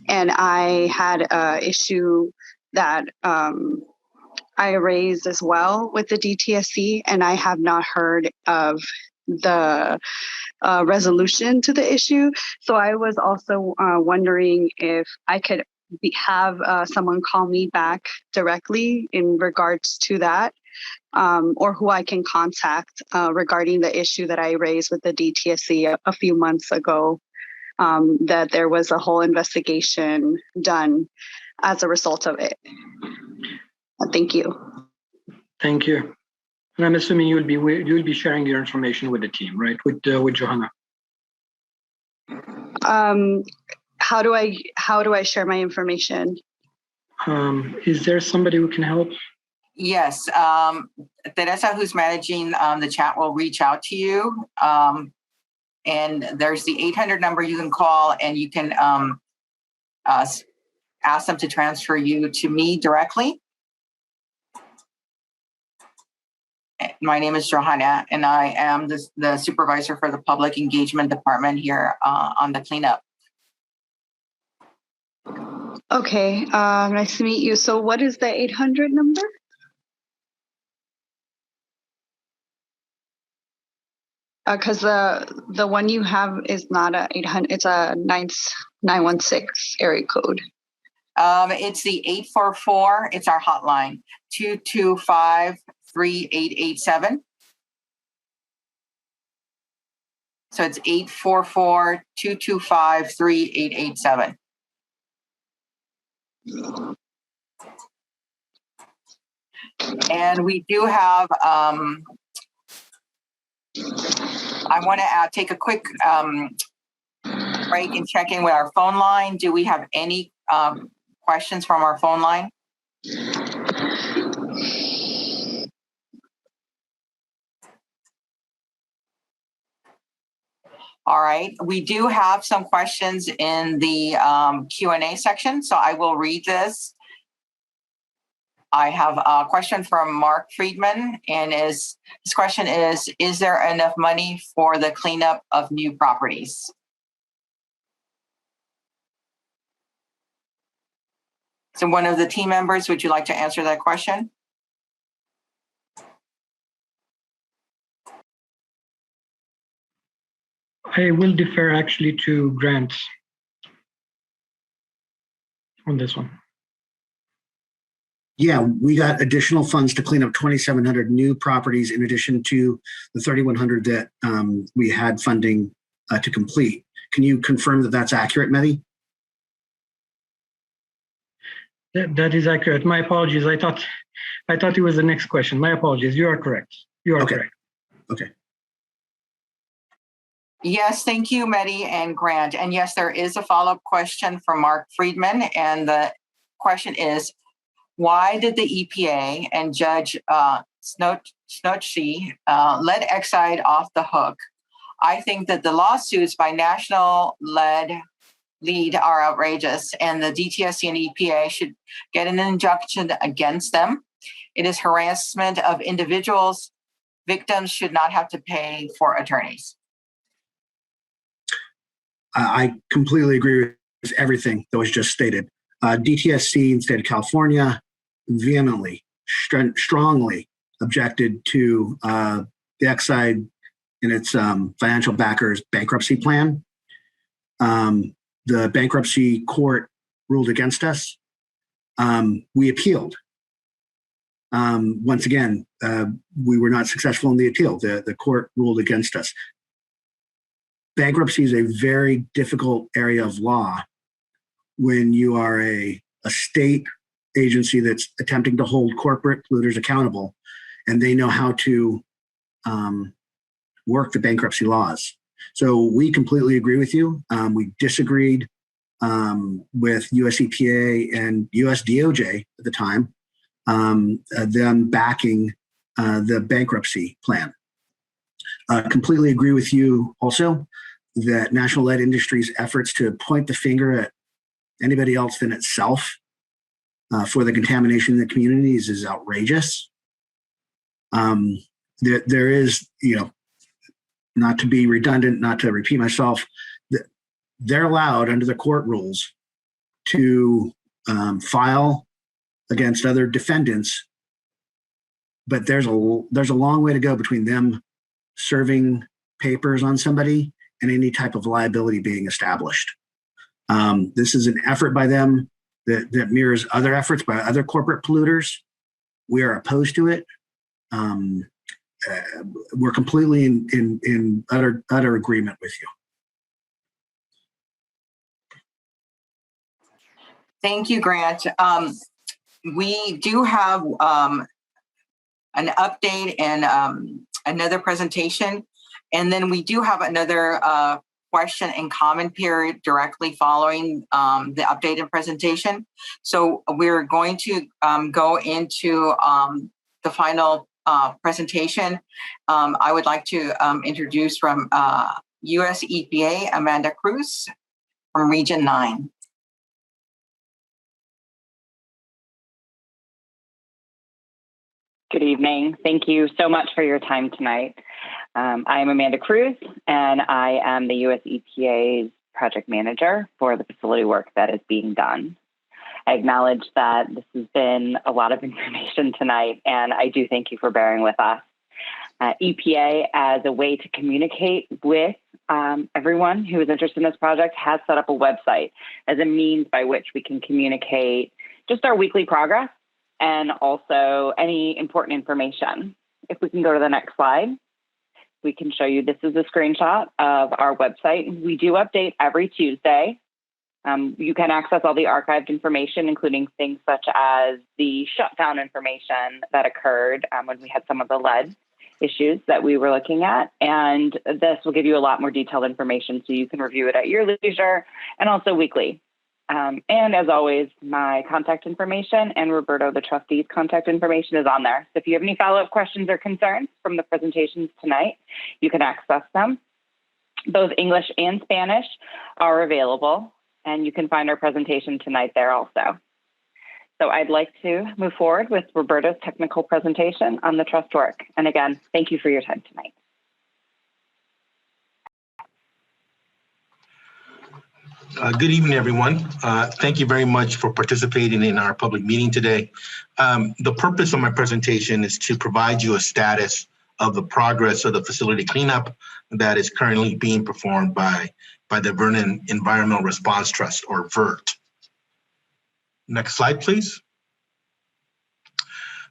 and I had an issue that I raised as well with the DTSC, and I have not heard of the resolution to the issue. So I was also wondering if I could have someone call me back directly in regards to that, or who I can contact regarding the issue that I raised with the DTSC a few months ago, that there was a whole investigation done as a result of it. Thank you. Thank you. And I'm assuming you'll be sharing your information with the team, right? With Johanna. How do I share my information? Is there somebody who can help? Yes, Teresa, who's managing the chat, will reach out to you. And there's the 800 number you can call, and you can ask them to transfer you to me directly. My name is Johanna, and I am the supervisor for the public engagement department here on the cleanup. Okay, nice to meet you. So what is the 800 number? Because the one you have is not a 800, it's a 916 area code. It's the 844, it's our hotline, 225-3887. So it's 844-225-3887. And we do have, I want to take a quick break and check in with our phone line. Do we have any questions from our phone line? All right, we do have some questions in the Q&A section, so I will read this. I have a question from Mark Friedman, and his question is there enough money for the cleanup of new properties? So one of the team members, would you like to answer that question? I will defer actually to Grant on this one. Yeah, we got additional funds to clean up 2,700 new properties in addition to the 3,100 that we had funding to complete. Can you confirm that that's accurate, Mehdi? That is accurate. My apologies. I thought it was the next question. My apologies. You are correct. You are correct. Okay. Yes, thank you, Mehdi and Grant. And yes, there is a follow-up question from Mark Friedman. And the question is, why did the EPA and Judge Snotchi let Exide off the hook? I think that the lawsuits by National Lead are outrageous, and the DTSC and EPA should get an injunction against them. It is harassment of individuals. Victims should not have to pay for attorneys. I completely agree with everything that was just stated. DTSC in the state of California vehemently, strongly objected to the Exide and its financial backers bankruptcy plan. The bankruptcy court ruled against us. We appealed. Once again, we were not successful in the appeal. The court ruled against us. Bankruptcy is a very difficult area of law when you are a state agency that's attempting to hold corporate polluters accountable, and they know how to work the bankruptcy laws. So we completely agree with you. We disagreed with US EPA and US DOJ at the time, them backing the bankruptcy plan. Completely agree with you also that National Lead Industries' efforts to point the finger at anybody else than itself for the contamination in the communities is outrageous. There is, not to be redundant, not to repeat myself, they're allowed under the court rules to file against other defendants, but there's a long way to go between them serving papers on somebody and any type of liability being established. This is an effort by them that mirrors other efforts by other corporate polluters. We are opposed to it. We're completely in utter agreement with you. Thank you, Grant. We do have an update and another presentation, and then we do have another question and comment period directly following the update and presentation. So we're going to go into the final presentation. I would like to introduce from US EPA, Amanda Cruz from Region 9. Good evening. Thank you so much for your time tonight. I am Amanda Cruz, and I am the US EPA's project manager for the facility work that is being done. I acknowledge that this has been a lot of information tonight, and I do thank you for bearing with us. EPA, as a way to communicate with everyone who is interested in this project, has set up a website as a means by which we can communicate just our weekly progress and also any important information. If we can go to the next slide, we can show you, this is a screenshot of our website. We do update every Tuesday. You can access all the archived information, including things such as the shutdown information that occurred when we had some of the lead issues that we were looking at. And this will give you a lot more detailed information so you can review it at your leisure and also weekly. And as always, my contact information and Roberto, the trustee's contact information is on there. So if you have any follow-up questions or concerns from the presentations tonight, you can access them. Both English and Spanish are available, and you can find our presentation tonight there also. So I'd like to move forward with Roberto's technical presentation on the trust work. And again, thank you for your time tonight. Good evening, everyone. Thank you very much for participating in our public meeting today. The purpose of my presentation is to provide you a status of the progress of the facility cleanup that is currently being performed by the Vernon Environmental Response Trust, or VERT. Next slide, please.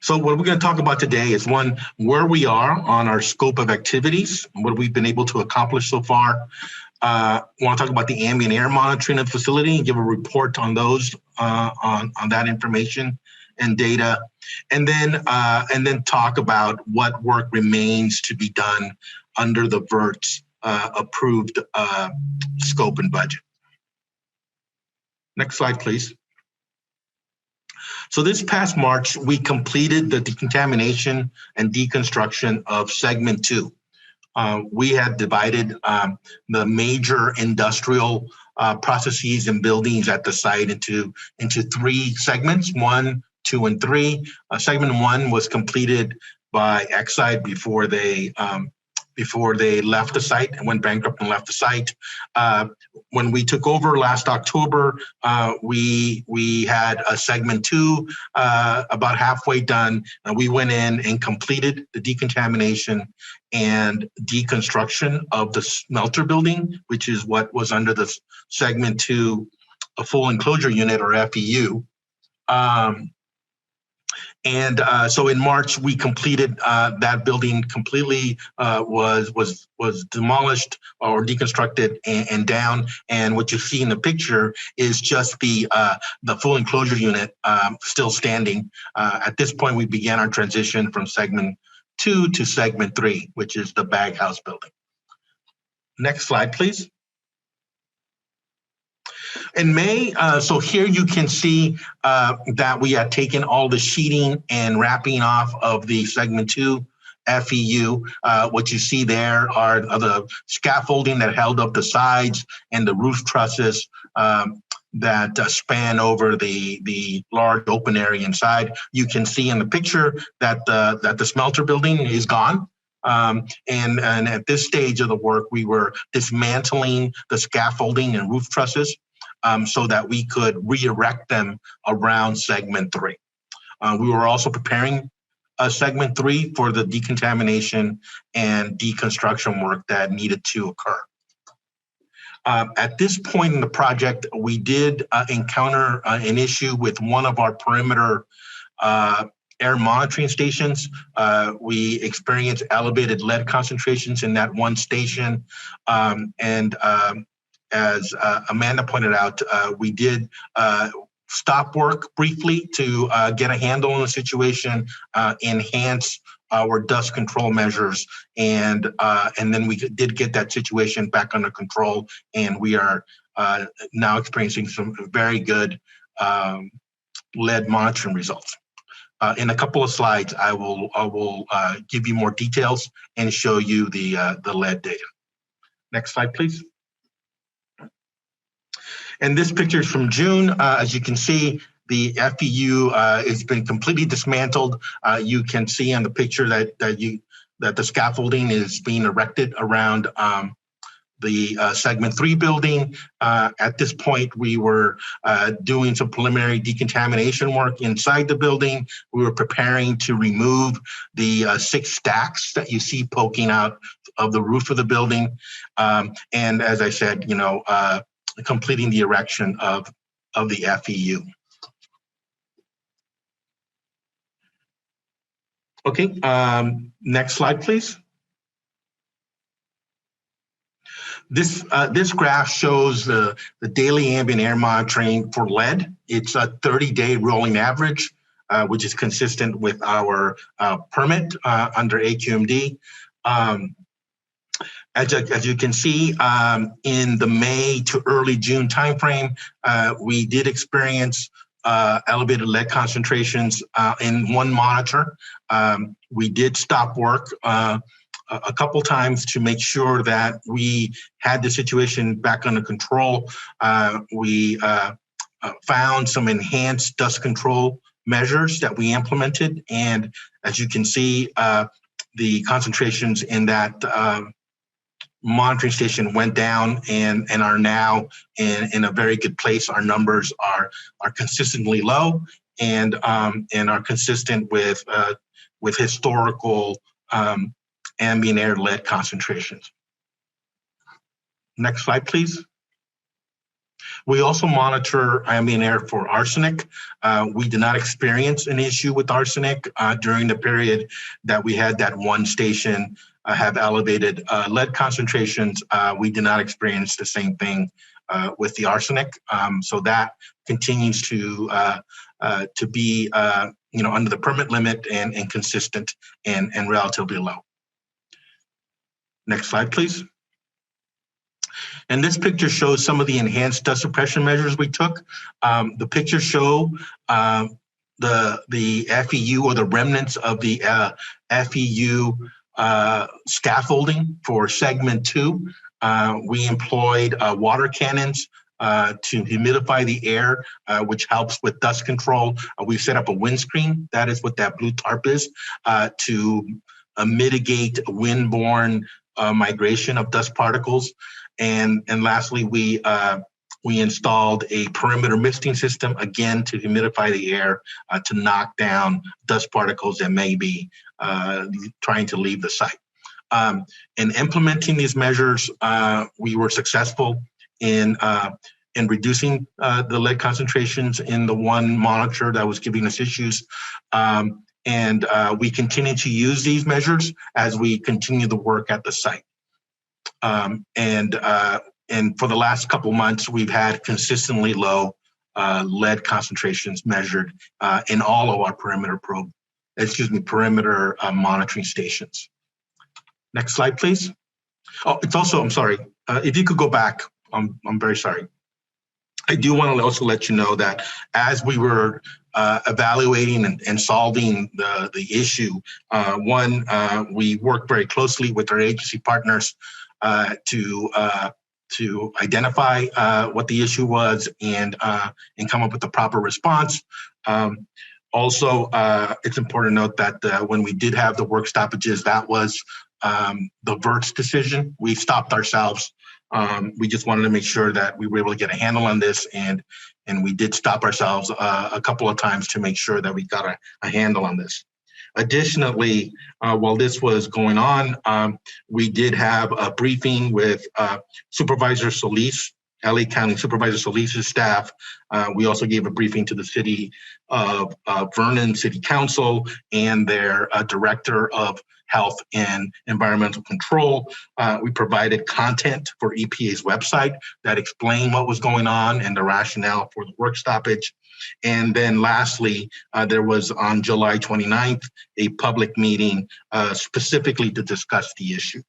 So what we're going to talk about today is, one, where we are on our scope of activities, what we've been able to accomplish so far. I want to talk about the ambient air monitoring of the facility and give a report on those, on that information and data, and then talk about what work remains to be done under the VERT's approved scope and budget. Next slide, please. So this past March, we completed the decontamination and deconstruction of segment 2. We had divided the major industrial processes and buildings at the site into 3 segments, 1, 2, and 3. Segment 1 was completed by Exide before they left the site and went bankrupt and left the site. When we took over last October, we had a segment 2 about halfway done. We went in and completed the decontamination and deconstruction of the smelter building, which is what was under the segment 2, a full enclosure unit, or FEU. So in March, we completed that building completely, was demolished or deconstructed and down. And what you see in the picture is just the full enclosure unit still standing. At this point, we began our transition from segment 2 to segment 3, which is the bag house building. Next slide, please. In May, so here you can see that we had taken all the sheeting and wrapping off of the segment 2 FEU. What you see there are the scaffolding that held up the sides and the roof trusses that span over the large open area inside. You can see in the picture that the smelter building is gone. And at this stage of the work, we were dismantling the scaffolding and roof trusses so that we could re-erect them around segment 3. We were also preparing segment 3 for the decontamination and deconstruction work that needed to occur. At this point in the project, we did encounter an issue with one of our perimeter air monitoring stations. We experienced elevated lead concentrations in that one station. As Amanda pointed out, we did stop work briefly to get a handle on the situation, enhance our dust control measures, and then we did get that situation back under control, and we are now experiencing some very good lead monitoring results. In a couple of slides, I will give you more details and show you the lead data. Next slide, please. And this picture is from June. As you can see, the FEU has been completely dismantled. You can see on the picture that the scaffolding is being erected around the segment 3 building. At this point, we were doing some preliminary decontamination work inside the building. We were preparing to remove the 6 stacks that you see poking out of the roof of the building. And as I said, completing the erection of the FEU. Okay, next slide, please. This graph shows the daily ambient air monitoring for lead. It's a 30-day rolling average, which is consistent with our permit under AQMD. As you can see, in the May to early June timeframe, we did experience elevated lead concentrations in one monitor. We did stop work a couple times to make sure that we had the situation back under control. We found some enhanced dust control measures that we implemented, and as you can see, the concentrations in that monitoring station went down and are now in a very good place. Our numbers are consistently low and are consistent with historical ambient air lead concentrations. Next slide, please. We also monitor ambient air for arsenic. We did not experience an issue with arsenic during the period that we had that one station have elevated lead concentrations. We did not experience the same thing with the arsenic. So that continues to be under the permit limit and consistent and relatively low. Next slide, please. And this picture shows some of the enhanced dust suppression measures we took. The pictures show the FEU or the remnants of the FEU scaffolding for segment 2. We employed water cannons to humidify the air, which helps with dust control. We've set up a windscreen. That is what that blue tarp is, to mitigate windborne migration of dust particles. And lastly, we installed a perimeter misting system, again, to humidify the air, to knock down dust particles that may be trying to leave the site. In implementing these measures, we were successful in reducing the lead concentrations in the one monitor that was giving us issues. And we continue to use these measures as we continue the work at the site. And for the last couple of months, we've had consistently low lead concentrations measured in all of our perimeter monitoring stations. Next slide, please. Oh, it's also, I'm sorry, if you could go back, I'm very sorry. I do want to also let you know that as we were evaluating and solving the issue, we worked very closely with our agency partners to identify what the issue was and come up with the proper response. Also, it's important to note that when we did have the work stoppages, that was the VERT's decision. We stopped ourselves. We just wanted to make sure that we were able to get a handle on this, and we did stop ourselves a couple of times to make sure that we got a handle on this. Additionally, while this was going on, we did have a briefing with Supervisor Solis, LA County Supervisor Solis' staff. We also gave a briefing to the City of Vernon City Council and their Director of Health and Environmental Control. We provided content for EPA's website that explained what was going on and the rationale for the work stoppage. And then lastly, there was on July 29th, a public meeting specifically to discuss the issue.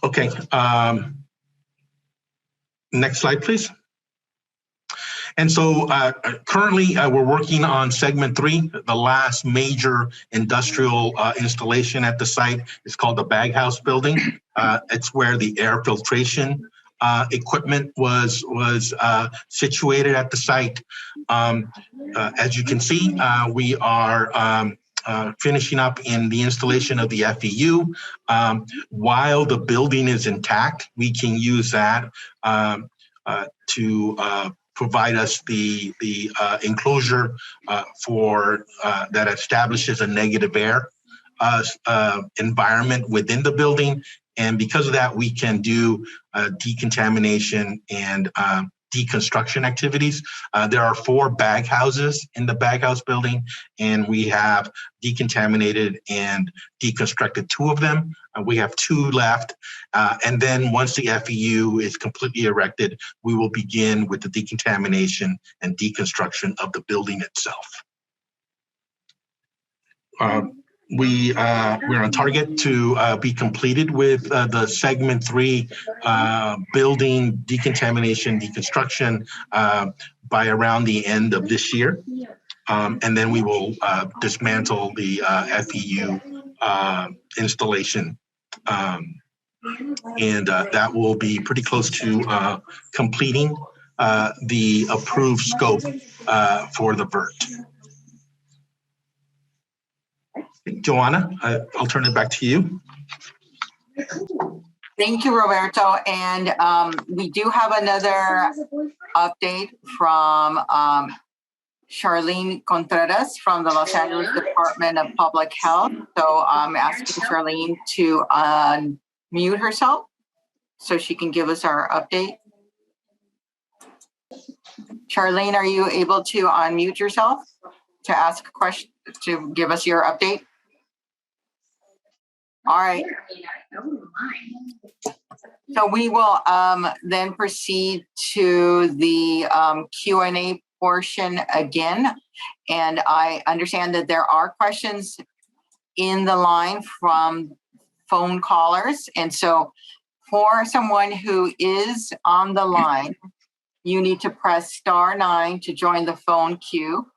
Okay, next slide, please. And so currently we're working on segment 3, the last major industrial installation at the site. It's called the Bag House building. It's where the air filtration equipment was situated at the site. As you can see, we are finishing up in the installation of the FEU. While the building is intact, we can use that to provide us the enclosure for that establishes a negative air environment within the building. And because of that, we can do decontamination and deconstruction activities. There are 4 bag houses in the Bag House building, and we have decontaminated and deconstructed 2 of them. We have 2 left. And then once the FEU is completely erected, we will begin with the decontamination and deconstruction of the building itself. We're on target to be completed with the segment 3 building decontamination, deconstruction by around the end of this year. And then we will dismantle the FEU installation. And that will be pretty close to completing the approved scope for the VERT. Joanna, I'll turn it back to you. Thank you, Roberto. And we do have another update from Charlene Contreras from the Los Angeles Department of Public Health. So I'm asking Charlene to unmute herself so she can give us our update. Charlene, are you able to unmute yourself to ask a question, to give us your update? All right. So we will then proceed to the Q&A portion again. And I understand that there are questions in the line from phone callers. And so for someone who is on the line, you need to press *9 to join the phone queue.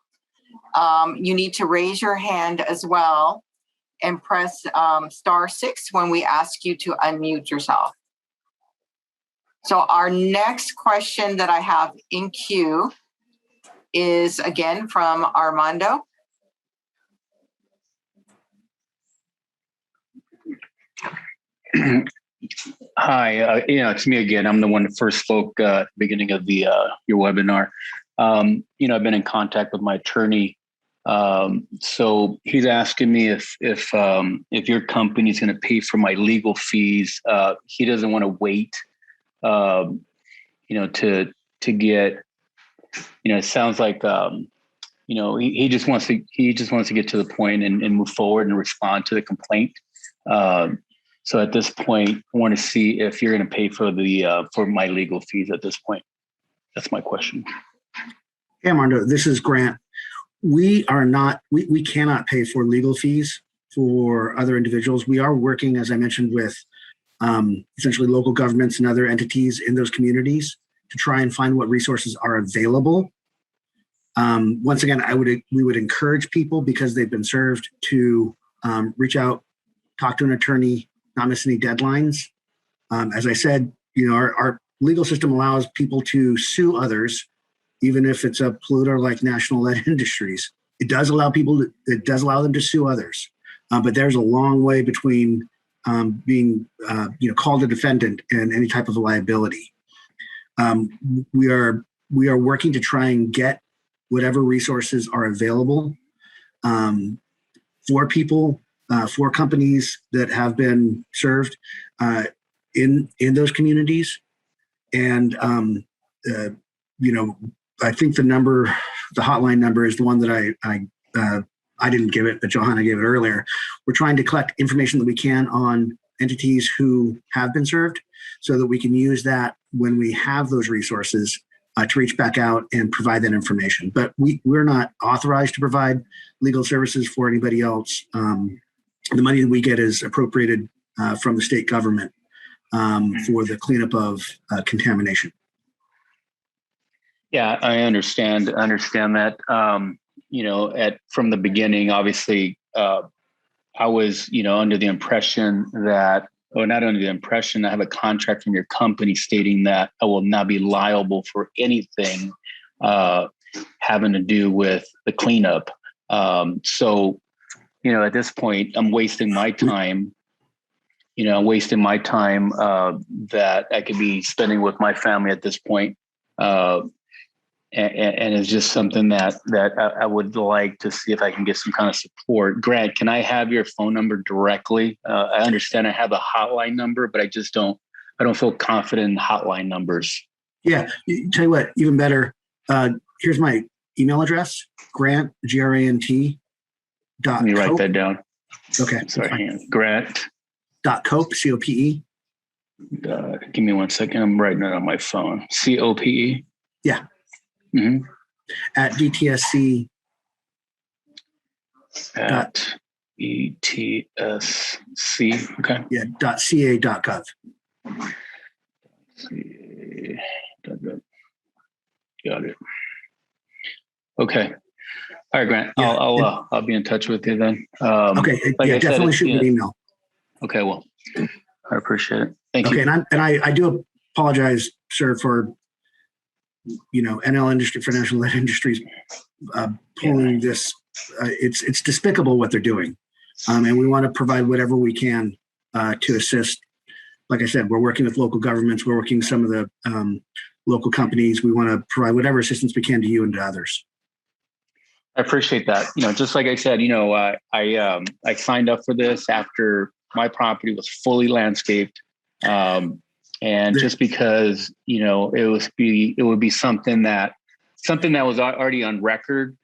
You need to raise your hand as well and press *6 when we ask you to unmute yourself. So our next question that I have in queue is again from Armando. Hi, it's me again. I'm the one that first spoke at the beginning of the your webinar. I've been in contact with my attorney. So he's asking me if your company is going to pay for my legal fees. He doesn't want to wait, to get, it sounds like, he just wants to get to the point and move forward and respond to the complaint. So at this point, I want to see if you're going to pay for for my legal fees at this point. That's my question. Hey, Armando, this is Grant. We cannot pay for legal fees for other individuals. We are working, as I mentioned, with essentially local governments and other entities in those communities to try and find what resources are available. Once again, we would encourage people, because they've been served, to reach out, talk to an attorney, not miss any deadlines. As I said, our legal system allows people to sue others, even if it's a polluter like National Lead Industries. It does allow them to sue others, but there's a long way between being called a defendant and any type of liability. We are working to try and get whatever resources are available for people, for companies that have been served in those communities. And I think the hotline number is the one that I didn't give it, but Johanna gave it earlier. We're trying to collect information that we can on entities who have been served, so that we can use that when we have those resources to reach back out and provide that information. But we're not authorized to provide legal services for anybody else. The money that we get is appropriated from the state government for the cleanup of contamination. Yeah, I understand that. From the beginning, obviously, I was, under the impression that, or not under the impression, I have a contract from your company stating that I will not be liable for anything having to do with the cleanup. So, at this point, I'm wasting my time. That I could be spending with my family at this point. And it's just something that I would like to see if I can get some kind of support. Grant, can I have your phone number directly? I understand I have a hotline number, but I don't feel confident in hotline numbers. Yeah, tell you what, even better. Here's my email address: Grant, GRANT. Let me write that down. Okay. Sorry, Grant. .cope, COPE. Give me 1 second. I'm writing it on my phone. COPE. Yeah. Mm-hmm. At DTSC. At ETSC. Okay. Yeah. .ca.gov. Got it. Okay. All right, Grant. Yeah. I'll be in touch with you then. Okay. Yeah, definitely shoot me an email. Okay. Well, I appreciate it. Thank you. Okay, and I do apologize, sir, for NL Industry, for National Lead Industries, pulling this. It's despicable what they're doing. And we want to provide whatever we can to assist. Like I said, we're working with local governments. We're working with some of the local companies. We want to provide whatever assistance we can to you and to others. I appreciate that. Just like I said, I signed up for this after my property was fully landscaped. And just because, it would be something that was already on record.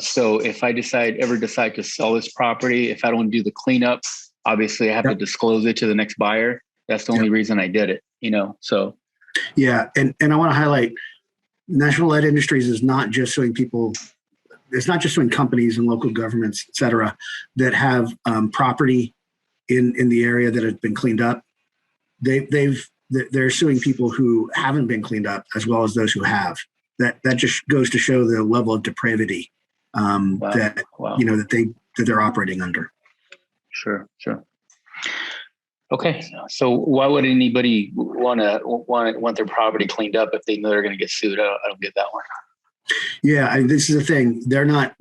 So if I ever decide to sell this property, if I don't do the cleanup, obviously I have to disclose it to the next buyer. That's the only reason I did it, so. Yeah. And I want to highlight National Lead Industries is not just suing people. It's not just suing companies and local governments, et cetera, that have property in the area that has been cleaned up. They're suing people who haven't been cleaned up as well as those who have. That just goes to show the level of depravity that they're operating under. Sure. Okay, so why would anybody want their property cleaned up if they know they're going to get sued? I don't get that one. Yeah, this is the thing. They're not.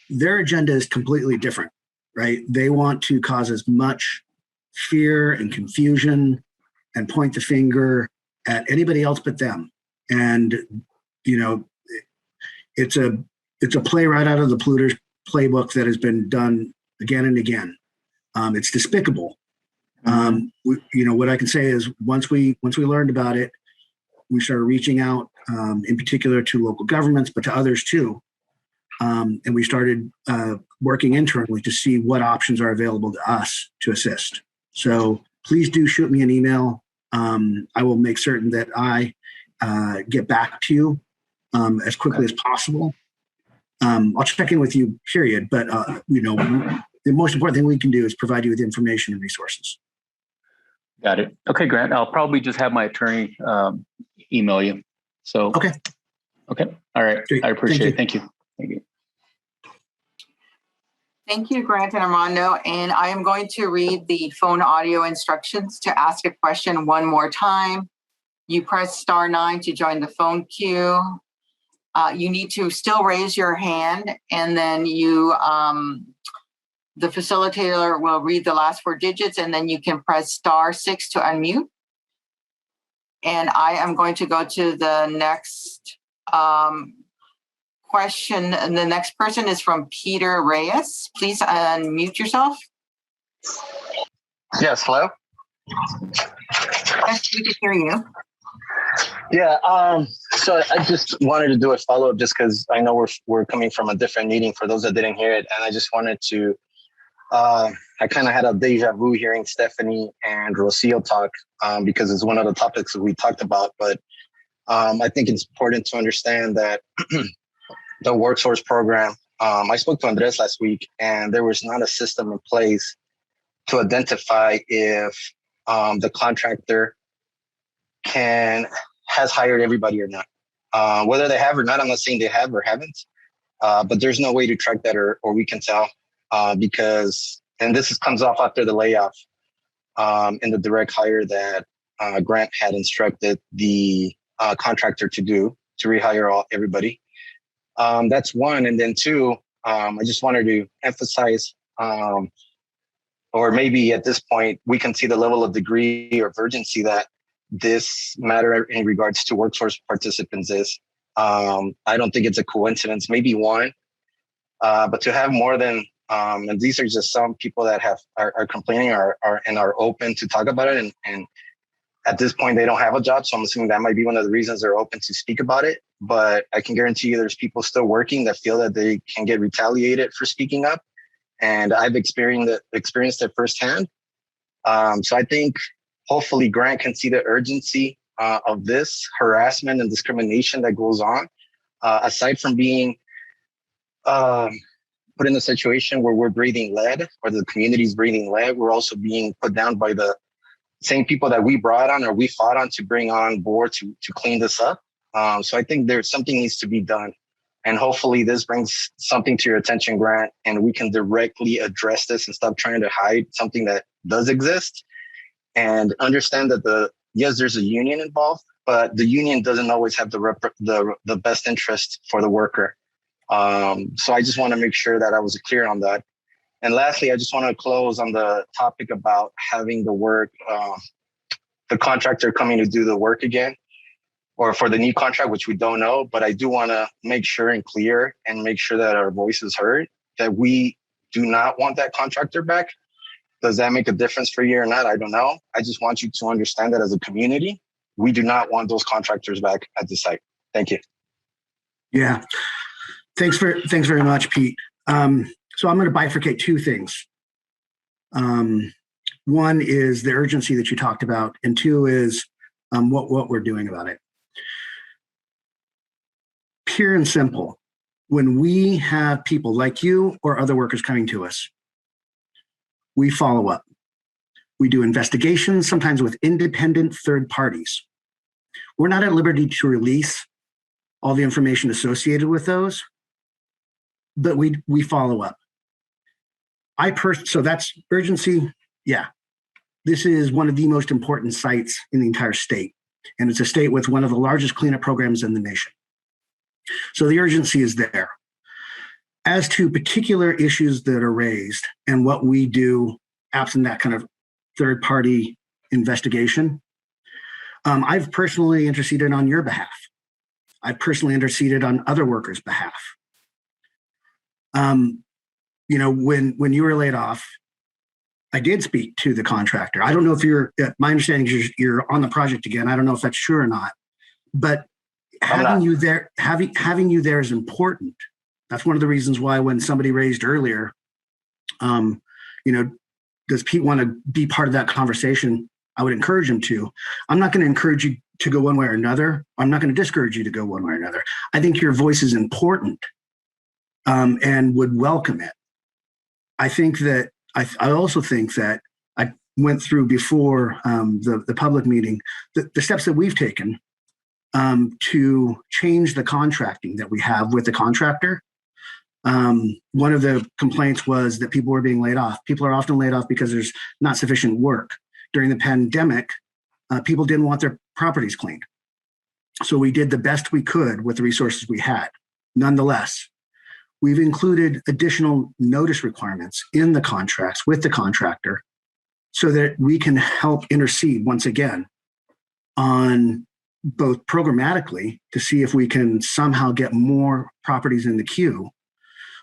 Their agenda is completely different, right? They want to cause as much fear and confusion and point the finger at anybody else but them. And it's a play right out of the polluters playbook that has been done again and again. It's despicable. What I can say is once we learned about it, we started reaching out, in particular to local governments, but to others too. And we started working internally to see what options are available to us to assist. So please do shoot me an email. I will make certain that I get back to you as quickly as possible. I'll check in with you, period. But, the most important thing we can do is provide you with information and resources. Got it. Okay, Grant. I'll probably just have my attorney email you. So okay. All right. Great. I appreciate it. Thank you. Thank you, Grant and Armando. And I am going to read the phone audio instructions to ask a question one more time. You press *9 to join the phone queue. You need to still raise your hand, and then the facilitator will read the last 4 digits, and then you can press *6 to unmute. And I am going to go to the next question. And the next person is from Peter Reyes. Please unmute yourself. Yes, hello? Yes, we can hear you. Yeah, so I just wanted to do a follow-up just because I know we're coming from a different meeting for those that didn't hear it. And I just wanted to, I kind of had a deja vu hearing Stephanie and Rocio talk because it's one of the topics that we talked about. But I think it's important to understand that the workforce program, I spoke to Andres last week, and there was not a system in place to identify if the contractor has hired everybody or not. Whether they have or not, I'm not saying they have or haven't, but there's no way to track that or we can tell because, and this comes off after the layoff in the direct hire that Grant had instructed the contractor to rehire everybody. That's one. And then two, I just wanted to emphasize, or maybe at this point, we can see the level of degree or urgency that this matter in regards to workforce participants is. I don't think it's a coincidence, maybe one, but to have more than, and these are just some people that are complaining and are open to talk about it. And at this point, they don't have a job. So I'm assuming that might be one of the reasons they're open to speak about it. But I can guarantee you there's people still working that feel that they can get retaliated for speaking up. And I've experienced it firsthand. So I think hopefully Grant can see the urgency of this harassment and discrimination that goes on. Aside from being put in a situation where we're breathing lead or the community's breathing lead, we're also being put down by the same people that we brought on or we fought on to bring on board to clean this up. So I think there's something needs to be done. And hopefully this brings something to your attention, Grant, and we can directly address this and stop trying to hide something that does exist. And understand that yes, there's a union involved, but the union doesn't always have the best interest for the worker. So I just want to make sure that I was clear on that. And lastly, I just want to close on the topic about having the work, the contractor coming to do the work again, or for the new contract, which we don't know. But I do want to make sure and clear and make sure that our voice is heard, that we do not want that contractor back. Does that make a difference for you or not? I don't know. I just want you to understand that as a community, we do not want those contractors back at the site. Thank you. Yeah. Thanks very much, Pete. So I'm going to bifurcate two things. One is the urgency that you talked about, and two is what we're doing about it. Pure and simple. When we have people like you or other workers coming to us, we follow up. We do investigations, sometimes with independent third parties. We're not at liberty to release all the information associated with those, but we follow up. So that's urgency. Yeah. This is one of the most important sites in the entire state. And it's a state with one of the largest cleanup programs in the nation. So the urgency is there. As to particular issues that are raised and what we do absent that kind of third party investigation, I've personally interceded on your behalf. I've personally interceded on other workers' behalf. When you were laid off, I did speak to the contractor. I don't know if my understanding is you're on the project again. I don't know if that's true or not, but having you there is important. That's one of the reasons why when somebody raised earlier, does Pete want to be part of that conversation? I would encourage him to. I'm not going to encourage you to go one way or another. I'm not going to discourage you to go one way or another. I think your voice is important and would welcome it. I think that I also think that I went through before the public meeting the steps that we've taken to change the contracting that we have with the contractor. One of the complaints was that people were being laid off. People are often laid off because there's not sufficient work. During the pandemic, people didn't want their properties cleaned. So we did the best we could with the resources we had. Nonetheless, we've included additional notice requirements in the contracts with the contractor so that we can help intercede once again on both programmatically to see if we can somehow get more properties in the queue,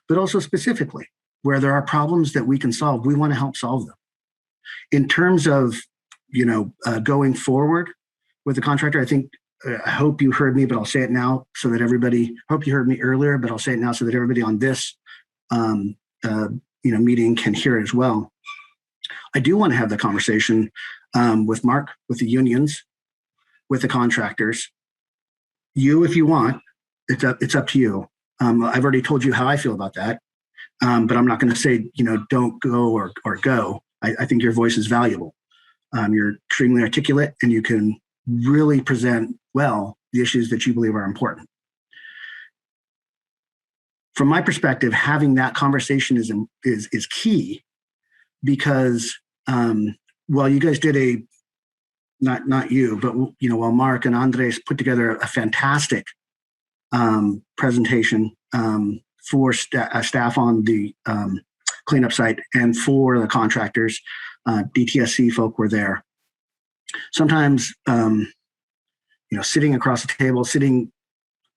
but also specifically where there are problems that we can solve, we want to help solve them. In terms of, going forward with the contractor, I hope you heard me, but I'll say it now so that everybody, I hope you heard me earlier, but I'll say it now so that everybody on this, meeting can hear it as well. I do want to have the conversation with Mark, with the unions, with the contractors. You, if you want, it's up to you. I've already told you how I feel about that, but I'm not going to say, don't go or go. I think your voice is valuable. You're extremely articulate and you can really present well the issues that you believe are important. From my perspective, having that conversation is key because while you guys did not you, but while Mark and Andres put together a fantastic presentation for staff on the cleanup site and for the contractors, DTSC folk were there. Sometimes, sitting across the table, sitting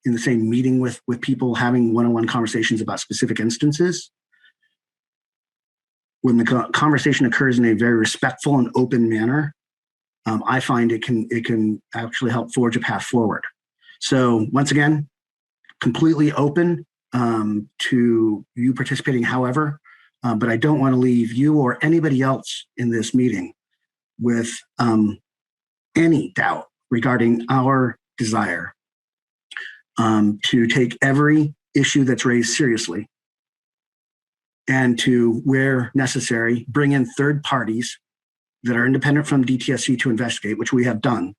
in the same meeting with people, having one-on-one conversations about specific instances, when the conversation occurs in a very respectful and open manner, I find it can actually help forge a path forward. So once again, completely open to you participating however, but I don't want to leave you or anybody else in this meeting with any doubt regarding our desire to take every issue that's raised seriously and to, where necessary, bring in third parties that are independent from DTSC to investigate, which we have done,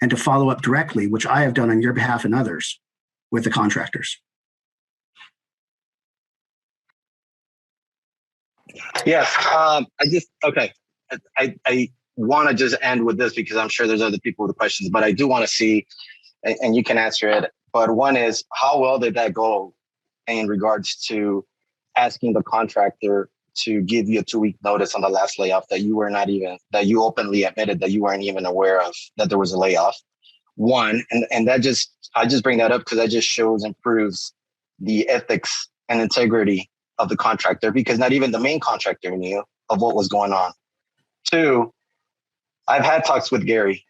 and to follow up directly, which I have done on your behalf and others, with the contractors. Yes, I want to just end with this because I'm sure there's other people with questions, but I do want to see, and you can answer it. But one is, how well did that go in regards to asking the contractor to give you a 2-week notice on the last layoff that you you openly admitted that you weren't even aware of, that there was a layoff. One, and I just bring that up because that just shows and proves the ethics and integrity of the contractor, because not even the main contractor knew of what was going on. Two, I've had talks with Gary,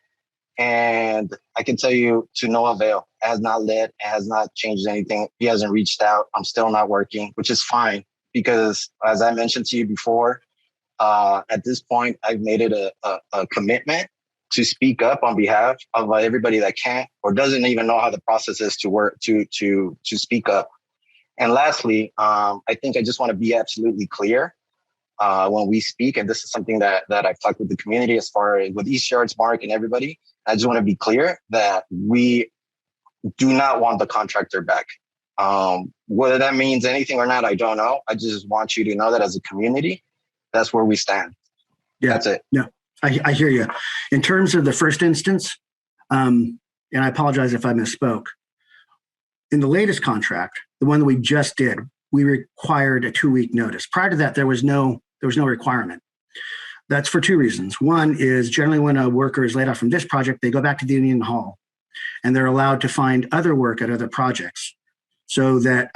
and I can tell you to no avail. It has not led, it has not changed anything. He hasn't reached out. I'm still not working, which is fine, because as I mentioned to you before, at this point, I've made it a commitment to speak up on behalf of everybody that can't or doesn't even know how the process is to work, to speak up. And lastly, I think I just want to be absolutely clear when we speak, and this is something that I've talked with the community as far as with East Yards, Mark, and everybody. I just want to be clear that we do not want the contractor back. Whether that means anything or not, I don't know. I just want you to know that as a community, that's where we stand. Yeah, that's it. No, I hear you. In terms of the first instance, and I apologize if I misspoke, in the latest contract, the one that we just did, we required a 2-week notice. Prior to that, there was no requirement. That's for two reasons. One is generally when a worker is laid off from this project, they go back to the union hall and they're allowed to find other work at other projects. So that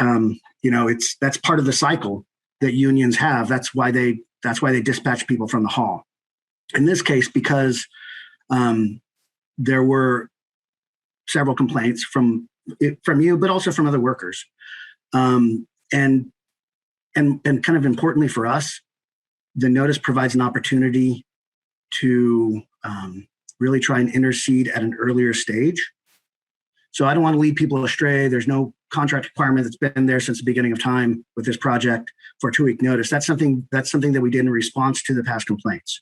that's part of the cycle that unions have. That's why they dispatch people from the hall. In this case, because there were several complaints from you, but also from other workers, and kind of importantly for us, the notice provides an opportunity to really try and intercede at an earlier stage. So I don't want to lead people astray. There's no contract requirement that's been there since the beginning of time with this project for a 2-week notice. That's something that we did in response to the past complaints.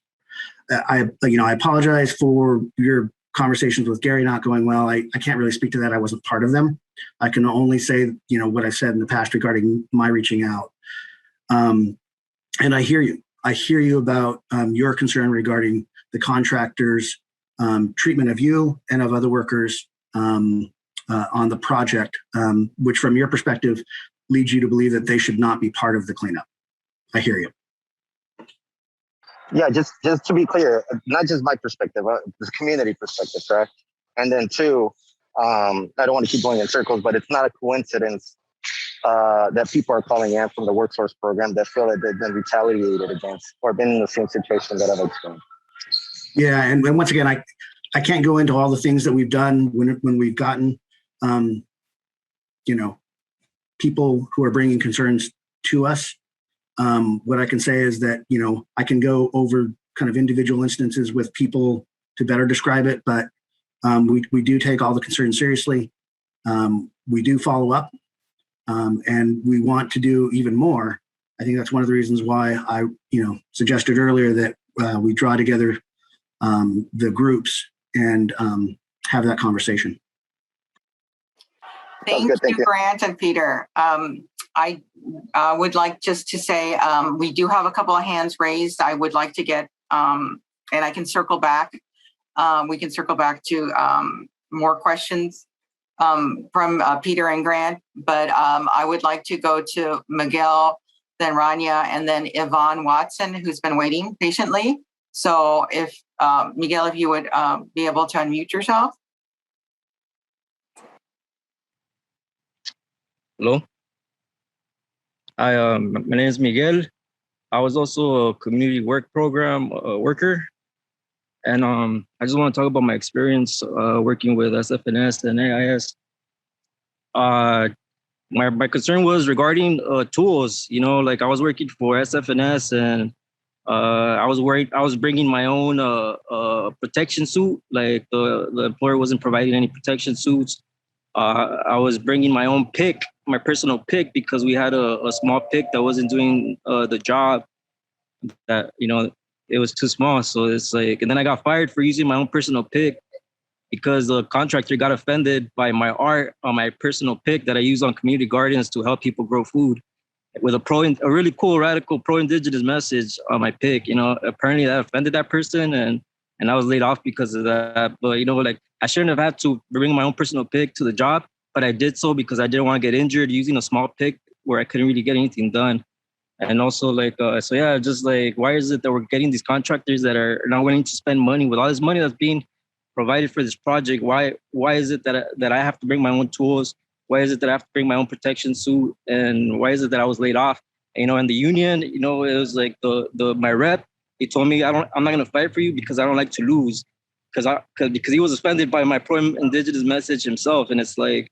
I apologize for your conversations with Gary not going well. I can't really speak to that. I wasn't part of them. I can only say, what I said in the past regarding my reaching out. And I hear you. I hear you about your concern regarding the contractor's treatment of you and of other workers on the project, which from your perspective leads you to believe that they should not be part of the cleanup. I hear you. Yeah, just to be clear, not just my perspective, the community perspective, correct? And then two, I don't want to keep going in circles, but it's not a coincidence that people are calling in from the workforce program that feel that they've been retaliated against or been in the same situation that I've explained. Yeah, and once again, I can't go into all the things that we've done when we've gotten, people who are bringing concerns to us. What I can say is that, I can go over kind of individual instances with people to better describe it, but we do take all the concerns seriously. We do follow up, and we want to do even more. I think that's one of the reasons why I, suggested earlier that we draw together the groups and have that conversation. Thank you, Grant and Peter. I would like just to say we do have a couple of hands raised. I would like to get, and I can circle back. We can circle back to more questions from Peter and Grant, but I would like to go to Miguel, then Rania, and then Yvonne Watson, who's been waiting patiently. So if Miguel, if you would be able to unmute yourself. Hello. Hi, my name is Miguel. I was also a community work program worker. And I just want to talk about my experience working with SFNS and AIS. My concern was regarding tools. Like I was working for SFNS and I was bringing my own protection suit. Like the employer wasn't providing any protection suits. I was bringing my own pick, my personal pick, because we had a small pick that wasn't doing the job. That it was too small. So it's like, and then I got fired for using my own personal pick because the contractor got offended by my art on my personal pick that I use on community gardens to help people grow food with a really cool, radical pro-indigenous message on my pick. Apparently that offended that person and I was laid off because of that. But I shouldn't have had to bring my own personal pick to the job, but I did so because I didn't want to get injured using a small pick where I couldn't really get anything done. And also like, so yeah, just like, why is it that we're getting these contractors that are not willing to spend money with all this money that's being provided for this project? Why is it that I have to bring my own tools? Why is it that I have to bring my own protection suit? And why is it that I was laid off? And the union, it was like my rep, he told me I'm not gonna fight for you because I don't like to lose. Because he was offended by my pro-indigenous message himself. And it's like,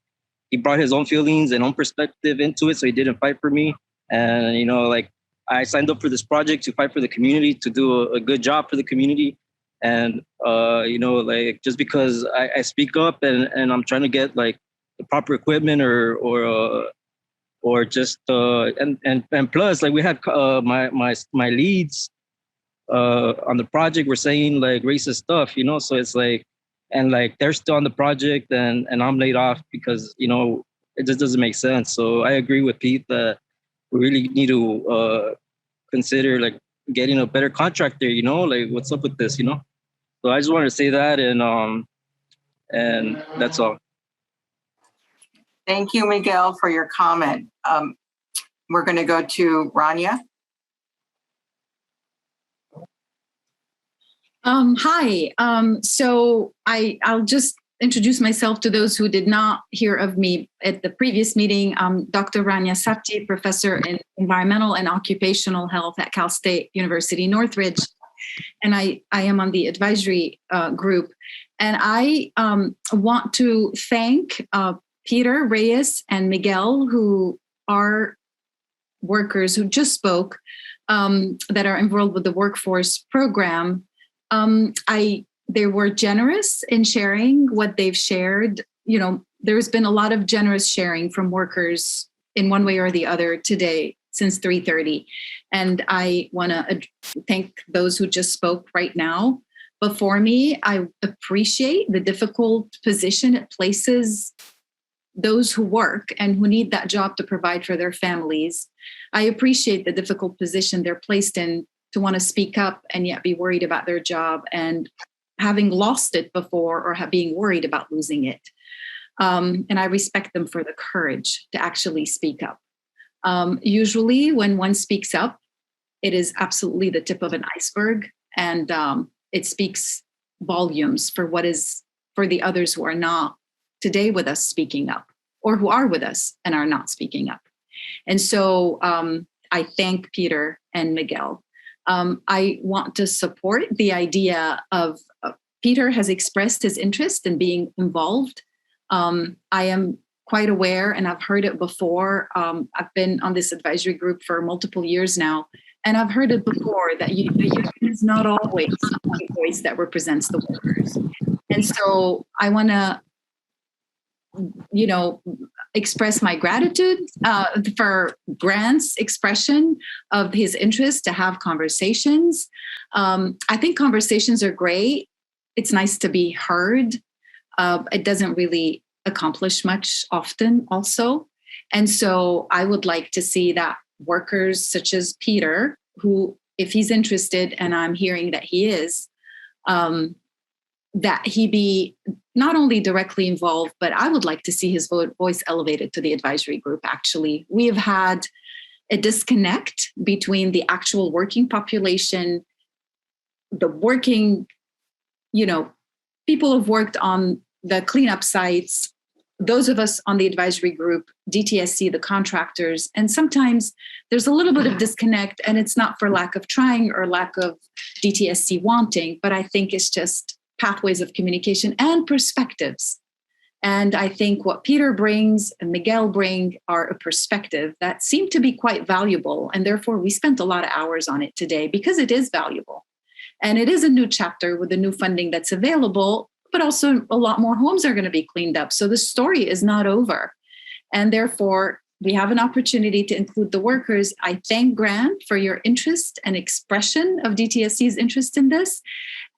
he brought his own feelings and own perspective into it. So he didn't fight for me. And, like, I signed up for this project to fight for the community, to do a good job for the community. And, like, just because I speak up and I'm trying to get like the proper equipment or just, and plus, like, we had my leads on the project were saying like racist stuff, so it's like, and like they're still on the project and I'm laid off because, it just doesn't make sense. So I agree with Pete that we really need to consider like getting a better contractor, like what's up with this, So I just wanted to say that and that's all. Thank you, Miguel, for your comment. We're going to go to Rania. Hi. So I'll just introduce myself to those who did not hear of me at the previous meeting. I'm Dr. Rania Sapti, professor in environmental and occupational health at Cal State University Northridge. And I am on the advisory group. And I want to thank Peter Reyes and Miguel, who are workers who just spoke, that are enrolled with the workforce program. They were generous in sharing what they've shared. There's been a lot of generous sharing from workers in one way or the other today since 3:30. And I want to thank those who just spoke right now before me. I appreciate the difficult position it places those who work and who need that job to provide for their families. I appreciate the difficult position they're placed in to want to speak up and yet be worried about their job and having lost it before or being worried about losing it. And I respect them for the courage to actually speak up. Usually when one speaks up, it is absolutely the tip of an iceberg, and it speaks volumes for the others who are not today with us speaking up, or who are with us and are not speaking up. And so I thank Peter and Miguel. I want to support the idea of Peter has expressed his interest in being involved. I am quite aware, and I've heard it before. I've been on this advisory group for multiple years now, and I've heard it before that the union is not always the voice that represents the workers. And so I want to, express my gratitude for Grant's expression of his interest to have conversations. I think conversations are great. It's nice to be heard. It doesn't really accomplish much often also. And so I would like to see that workers such as Peter, who, if he's interested, and I'm hearing that he is, that he be not only directly involved, but I would like to see his voice elevated to the advisory group. Actually, we have had a disconnect between the actual working population, the working, people who've worked on the cleanup sites, those of us on the advisory group, DTSC, the contractors, and sometimes there's a little bit of disconnect, and it's not for lack of trying or lack of DTSC wanting, but I think it's just pathways of communication and perspectives. And I think what Peter brings and Miguel bring are a perspective that seemed to be quite valuable. And therefore we spent a lot of hours on it today because it is valuable. And it is a new chapter with the new funding that's available, but also a lot more homes are going to be cleaned up. So the story is not over. And therefore we have an opportunity to include the workers. I thank Grant for your interest and expression of DTSC's interest in this.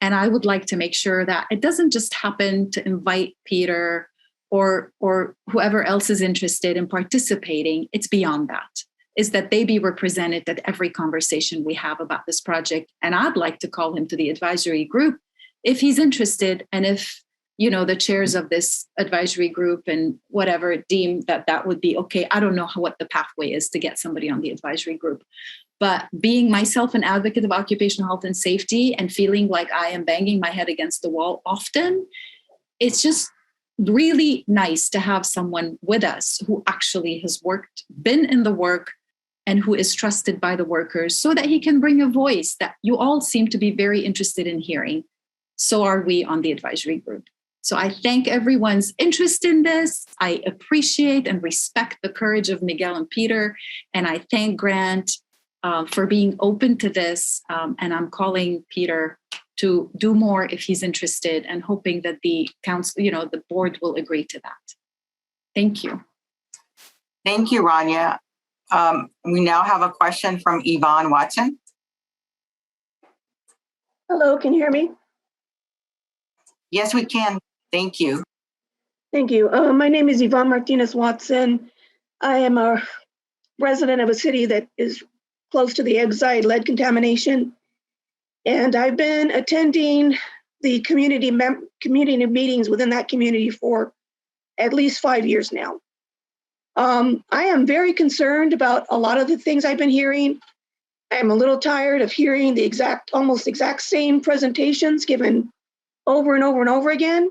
And I would like to make sure that it doesn't just happen to invite Peter or whoever else is interested in participating. It's beyond that, is that they be represented at every conversation we have about this project. And I'd like to call him to the advisory group if he's interested, and if the chairs of this advisory group and whatever deem that would be okay. I don't know what the pathway is to get somebody on the advisory group. But being myself an advocate of occupational health and safety and feeling like I am banging my head against the wall often, it's just really nice to have someone with us who actually has been in the work, and who is trusted by the workers, so that he can bring a voice that you all seem to be very interested in hearing. So are we on the advisory group. So I thank everyone's interest in this. I appreciate and respect the courage of Miguel and Peter. And I thank Grant for being open to this. And I'm calling Peter to do more if he's interested, and hoping that the council, the board will agree to that. Thank you. Thank you, Rania. We now have a question from Yvonne Watson. Hello, can you hear me? Yes, we can. Thank you. Thank you. My name is Yvonne Martinez Watson. I am a resident of a city that is close to the Exide lead contamination. And I've been attending the community meetings within that community for at least 5 years now. I am very concerned about a lot of the things I've been hearing. I am a little tired of hearing the almost exact same presentations given over and over and over again.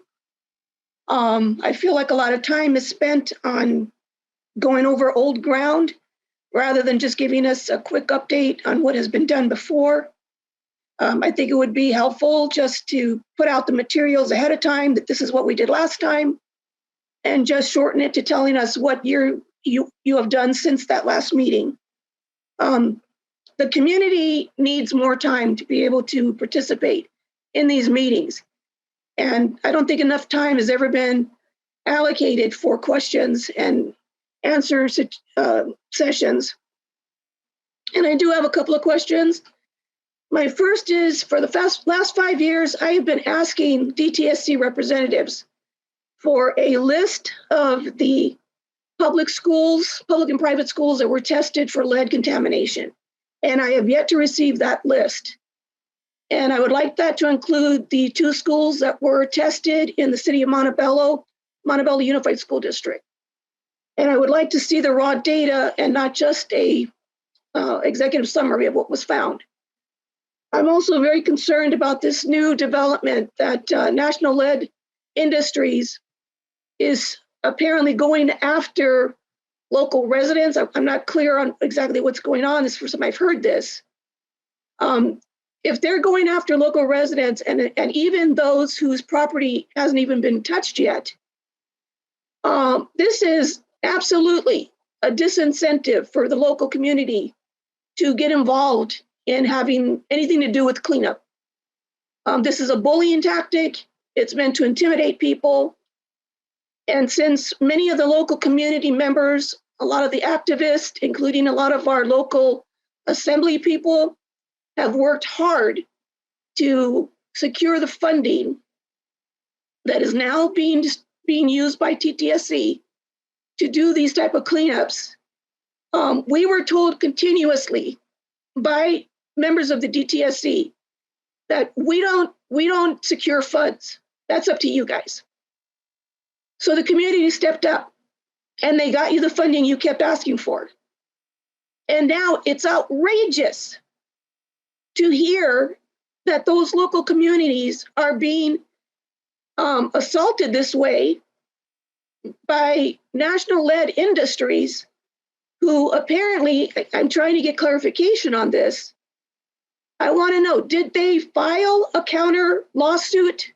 I feel like a lot of time is spent on going over old ground rather than just giving us a quick update on what has been done before. I think it would be helpful just to put out the materials ahead of time that this is what we did last time, and just shorten it to telling us what you have done since that last meeting. The community needs more time to be able to participate in these meetings. And I don't think enough time has ever been allocated for questions and answer sessions. And I do have a couple of questions. My first is, for the last 5 years, I have been asking DTSC representatives for a list of the public and private schools that were tested for lead contamination. And I have yet to receive that list. And I would like that to include the 2 schools that were tested in the city of Montebello Unified School District. And I would like to see the raw data and not just a executive summary of what was found. I'm also very concerned about this new development that National Lead Industries is apparently going after local residents. I'm not clear on exactly what's going on. This is the first time I've heard this. If they're going after local residents and even those whose property hasn't even been touched yet, this is absolutely a disincentive for the local community to get involved in having anything to do with cleanup. This is a bullying tactic. It's meant to intimidate people. And since many of the local community members, a lot of the activists, including a lot of our local assembly people, have worked hard to secure the funding that is now being used by TTSC to do these type of cleanups, we were told continuously by members of the DTSC that we don't secure funds. That's up to you guys. So the community stepped up and they got you the funding you kept asking for. And now it's outrageous to hear that those local communities are being assaulted this way by National Lead Industries, who apparently, I'm trying to get clarification on this. I want to know, did they file a counter lawsuit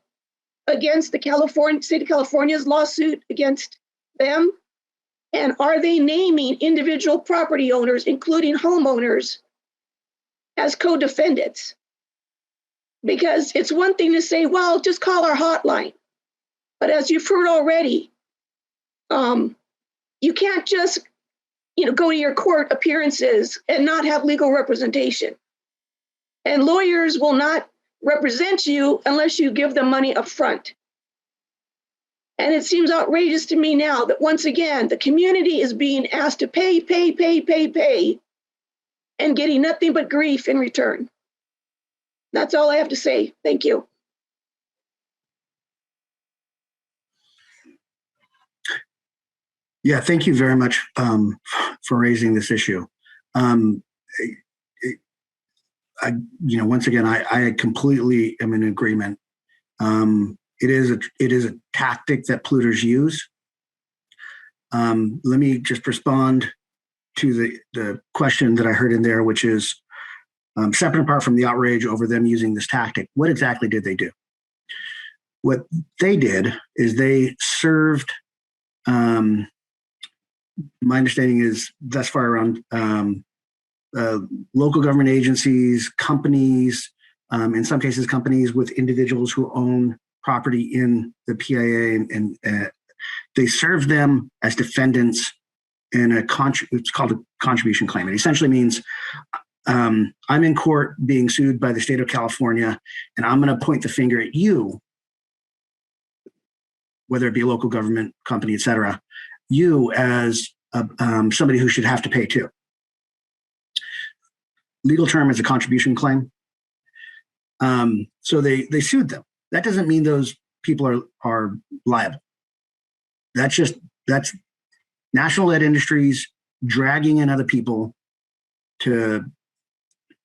against the state of California's lawsuit against them? And are they naming individual property owners, including homeowners, as co-defendants? Because it's one thing to say, well, just call our hotline. But as you've heard already, you can't just go to your court appearances and not have legal representation. And lawyers will not represent you unless you give them money up front. And it seems outrageous to me now that once again, the community is being asked to pay, and getting nothing but grief in return. That's all I have to say. Thank you. Yeah, thank you very much for raising this issue. Once again, I completely am in agreement. It is a tactic that polluters use. Let me just respond to the question that I heard in there, which is separate and apart from the outrage over them using this tactic. What exactly did they do? What they did is they served. My understanding is thus far around local government agencies, companies, in some cases, companies with individuals who own property in the PIA, and they serve them as defendants in it's called a contribution claim. It essentially means I'm in court being sued by the state of California, and I'm going to point the finger at you, whether it be a local government, company, et cetera, you as somebody who should have to pay too. Legal term is a contribution claim. So they sued them. That doesn't mean those people are liable. That's National Lead Industries dragging in other people to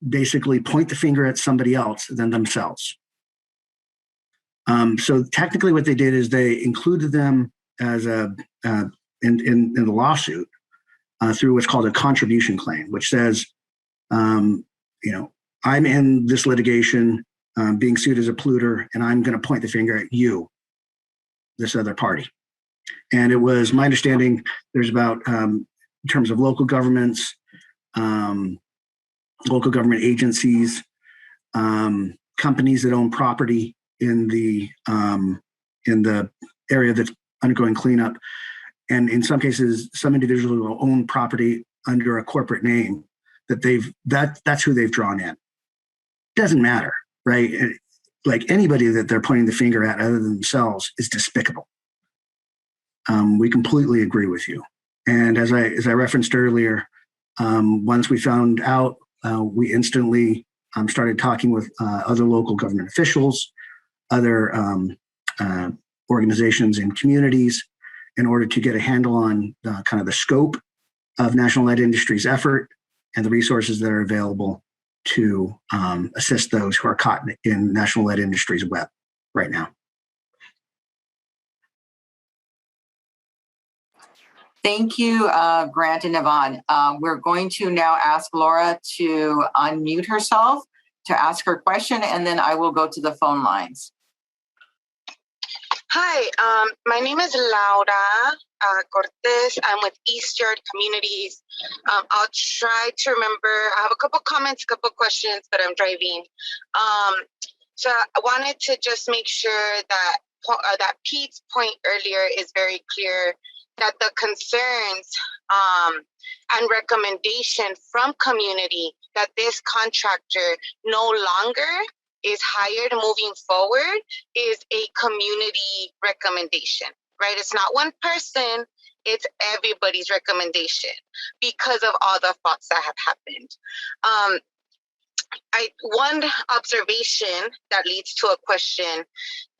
basically point the finger at somebody else than themselves. So technically what they did is they included them as in the lawsuit through what's called a contribution claim, which says, I'm in this litigation being sued as a polluter, and I'm going to point the finger at you, this other party. And it was my understanding there's about, in terms of local governments, local government agencies, companies that own property in the area that's undergoing cleanup, and in some cases, some individuals will own property under a corporate name that's who they've drawn in. Doesn't matter, right? Like anybody that they're pointing the finger at other than themselves is despicable. We completely agree with you. And as I referenced earlier, once we found out, we instantly started talking with other local government officials, other organizations and communities in order to get a handle on kind of the scope of National Lead Industries' effort and the resources that are available to assist those who are caught in National Lead Industries' web right now. Thank you, Grant and Yvonne. We're going to now ask Laura to unmute herself to ask her question, and then I will go to the phone lines. Hi, my name is Laura Cortez. I'm with East Yard Communities. I'll try to remember. I have a couple comments, a couple questions, but I'm driving. So I wanted to just make sure that Pete's point earlier is very clear, that the concerns and recommendation from community that this contractor no longer is hired moving forward is a community recommendation, right? It's not one person, it's everybody's recommendation because of all the faults that have happened. One observation that leads to a question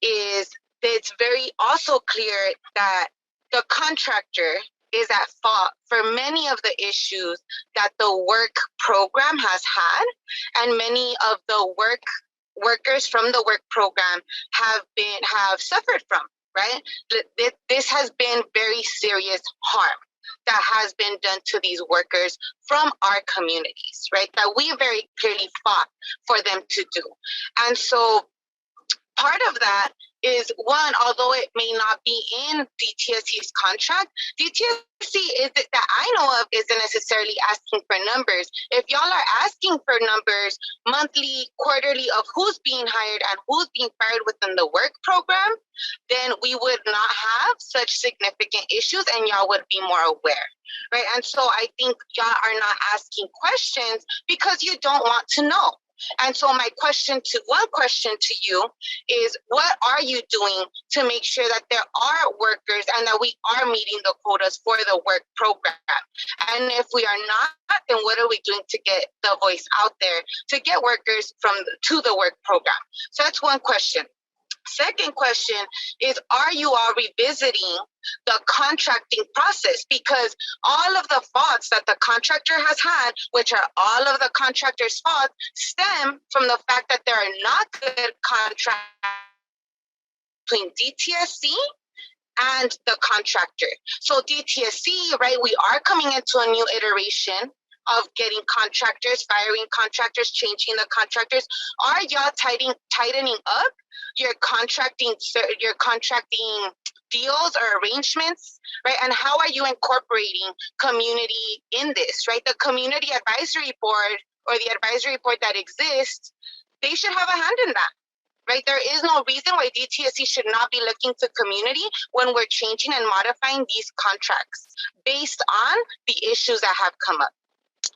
is that it's very also clear that the contractor is at fault for many of the issues that the work program has had, and many of the workers from the work program have suffered from, right? This has been very serious harm that has been done to these workers from our communities, right? That we very clearly fought for them to do. And so part of that is, one, although it may not be in DTSC's contract, DTSC that I know of isn't necessarily asking for numbers. If y'all are asking for numbers monthly, quarterly of who's being hired and who's being fired within the work program, then we would not have such significant issues and y'all would be more aware, right? And so I think y'all are not asking questions because you don't want to know. And so one question to you is, what are you doing to make sure that there are workers and that we are meeting the quotas for the work program? And if we are not, then what are we doing to get the voice out there to get workers to the work program? So that's one question. Second question is, are you all revisiting the contracting process, because all of the faults that the contractor has had, which are all of the contractor's faults, stem from the fact that there are not good contracts between DTSC and the contractor. So DTSC, right, we are coming into a new iteration of getting contractors, firing contractors, changing the contractors. Are y'all tightening up your contracting deals or arrangements, right? And how are you incorporating community in this, right? The community advisory board or the advisory board that exists, they should have a hand in that. Right? There is no reason why DTSC should not be looking to community when we're changing and modifying these contracts based on the issues that have come up.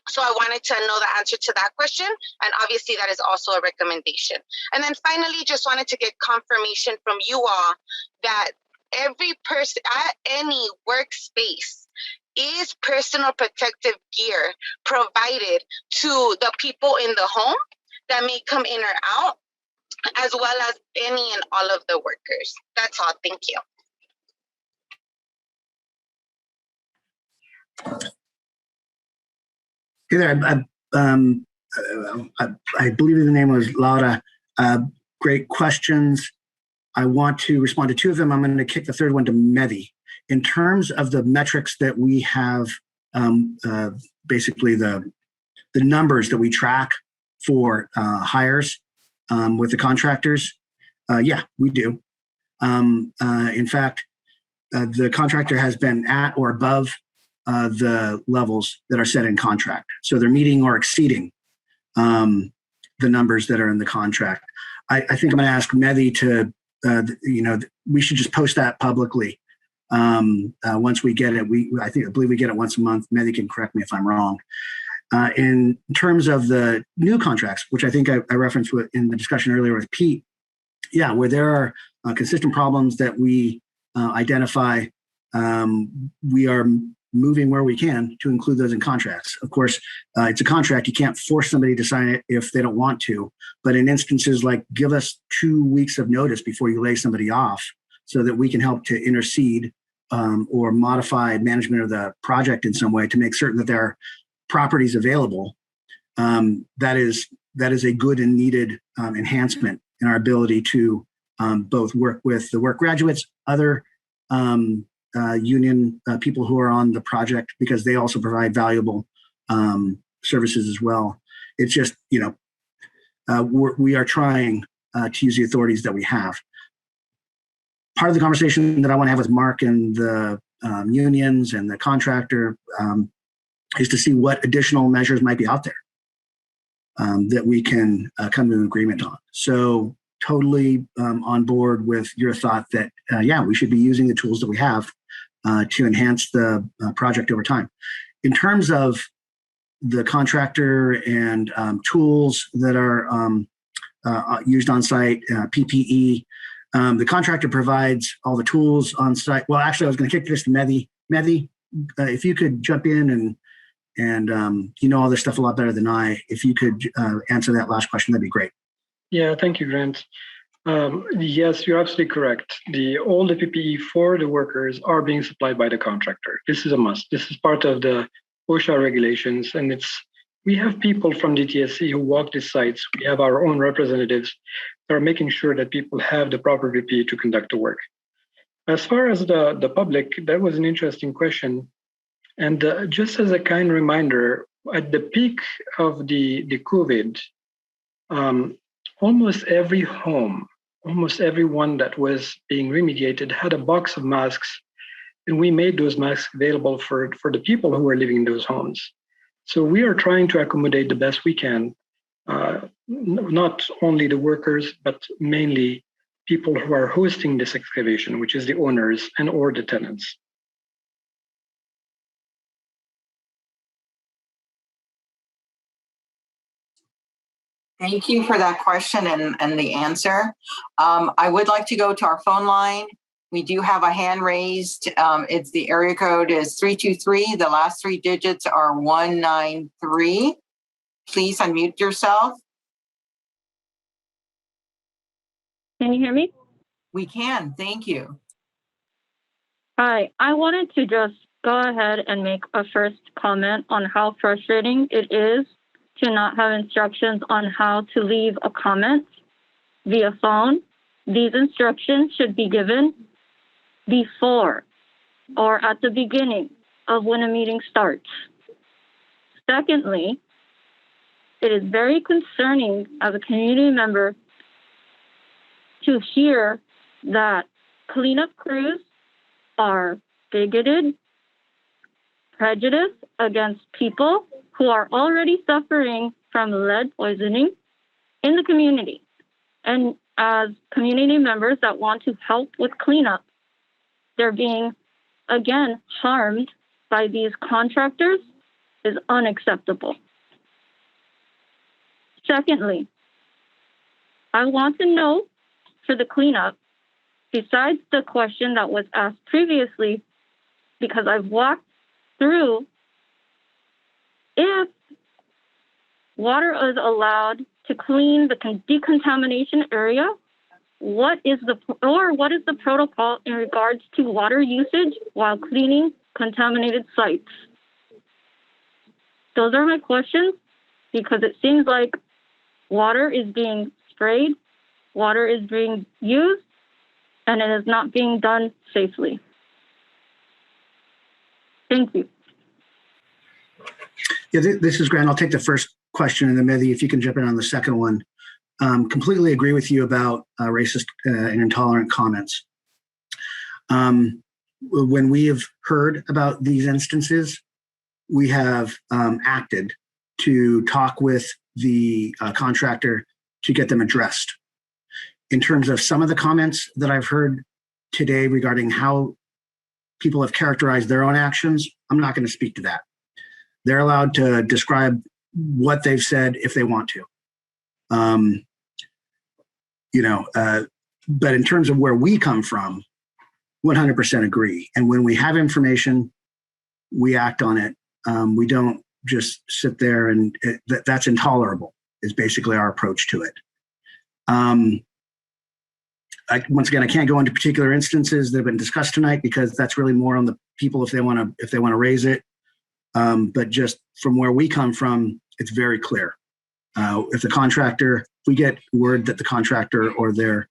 So I wanted to know the answer to that question. And obviously that is also a recommendation. And then finally, just wanted to get confirmation from you all that every person at any workspace is personal protective gear provided to the people in the home that may come in or out, as well as any and all of the workers. That's all. Thank you. Hey there. I believe the name was Laura. Great questions. I want to respond to two of them. I'm going to kick the third one to Mehdi. In terms of the metrics that we have, basically the numbers that we track for hires with the contractors, yeah, we do. In fact, the contractor has been at or above the levels that are set in contract. So they're meeting or exceeding the numbers that are in the contract. I think I'm going to ask Mehdi to, we should just post that publicly once we get it. I believe we get it once a month. Mehdi can correct me if I'm wrong. In terms of the new contracts, which I think I referenced in the discussion earlier with Pete, yeah, where there are consistent problems that we identify, we are moving where we can to include those in contracts. Of course, it's a contract. You can't force somebody to sign it if they don't want to. But in instances like give us 2 weeks of notice before you lay somebody off so that we can help to intercede or modify management of the project in some way to make certain that there are properties available. That is a good and needed enhancement in our ability to both work with the work graduates, other union people who are on the project, because they also provide valuable services as well. It's just, we are trying to use the authorities that we have. Part of the conversation that I want to have with Mark and the unions and the contractor is to see what additional measures might be out there that we can come to an agreement on. So totally on board with your thought that, yeah, we should be using the tools that we have to enhance the project over time. In terms of the contractor and tools that are used on site, PPE, the contractor provides all the tools on site. Well, actually, I was going to kick this to Mehdi. Mehdi, if you could jump in and you know all this stuff a lot better than I, if you could answer that last question, that'd be great. Yeah, thank you, Grant. Yes, you're absolutely correct. All the PPE for the workers are being supplied by the contractor. This is a must. This is part of the OSHA regulations, and we have people from DTSC who walk these sites. We have our own representatives that are making sure that people have the proper PPE to conduct the work. As far as the public, that was an interesting question. And just as a kind reminder, at the peak of the COVID, almost every home, almost everyone that was being remediated had a box of masks, and we made those masks available for the people who were living in those homes. So we are trying to accommodate the best we can, not only the workers, but mainly people who are hosting this excavation, which is the owners and or the tenants. Thank you for that question and the answer. I would like to go to our phone line. We do have a hand raised. It's the area code is 323. The last 3 digits are 193. Please unmute yourself. Can you hear me? We can. Thank you. Hi, I wanted to just go ahead and make a first comment on how frustrating it is to not have instructions on how to leave a comment via phone. These instructions should be given before or at the beginning of when a meeting starts. Secondly, it is very concerning as a community member to hear that cleanup crews are bigoted, prejudiced against people who are already suffering from lead poisoning in the community. And as community members that want to help with cleanup, they're being, again, harmed by these contractors is unacceptable. Secondly, I want to know for the cleanup, besides the question that was asked previously, because I've walked through, if water is allowed to clean the decontamination area, what is the protocol in regards to water usage while cleaning contaminated sites? Those are my questions, because it seems like water is being sprayed, water is being used, and it is not being done safely. Thank you. Yeah, this is Grant. I'll take the first question, and then Mehdi, if you can jump in on the second one. Completely agree with you about racist and intolerant comments. When we have heard about these instances, we have acted to talk with the contractor to get them addressed. In terms of some of the comments that I've heard today regarding how people have characterized their own actions, I'm not going to speak to that. They're allowed to describe what they've said if they want to. But in terms of where we come from, 100% agree. And when we have information, we act on it. We don't just sit there and that's intolerable is basically our approach to it. Once again, I can't go into particular instances that have been discussed tonight because that's really more on the people if they want to raise it. But just from where we come from, it's very clear. If we get word that the contractor or their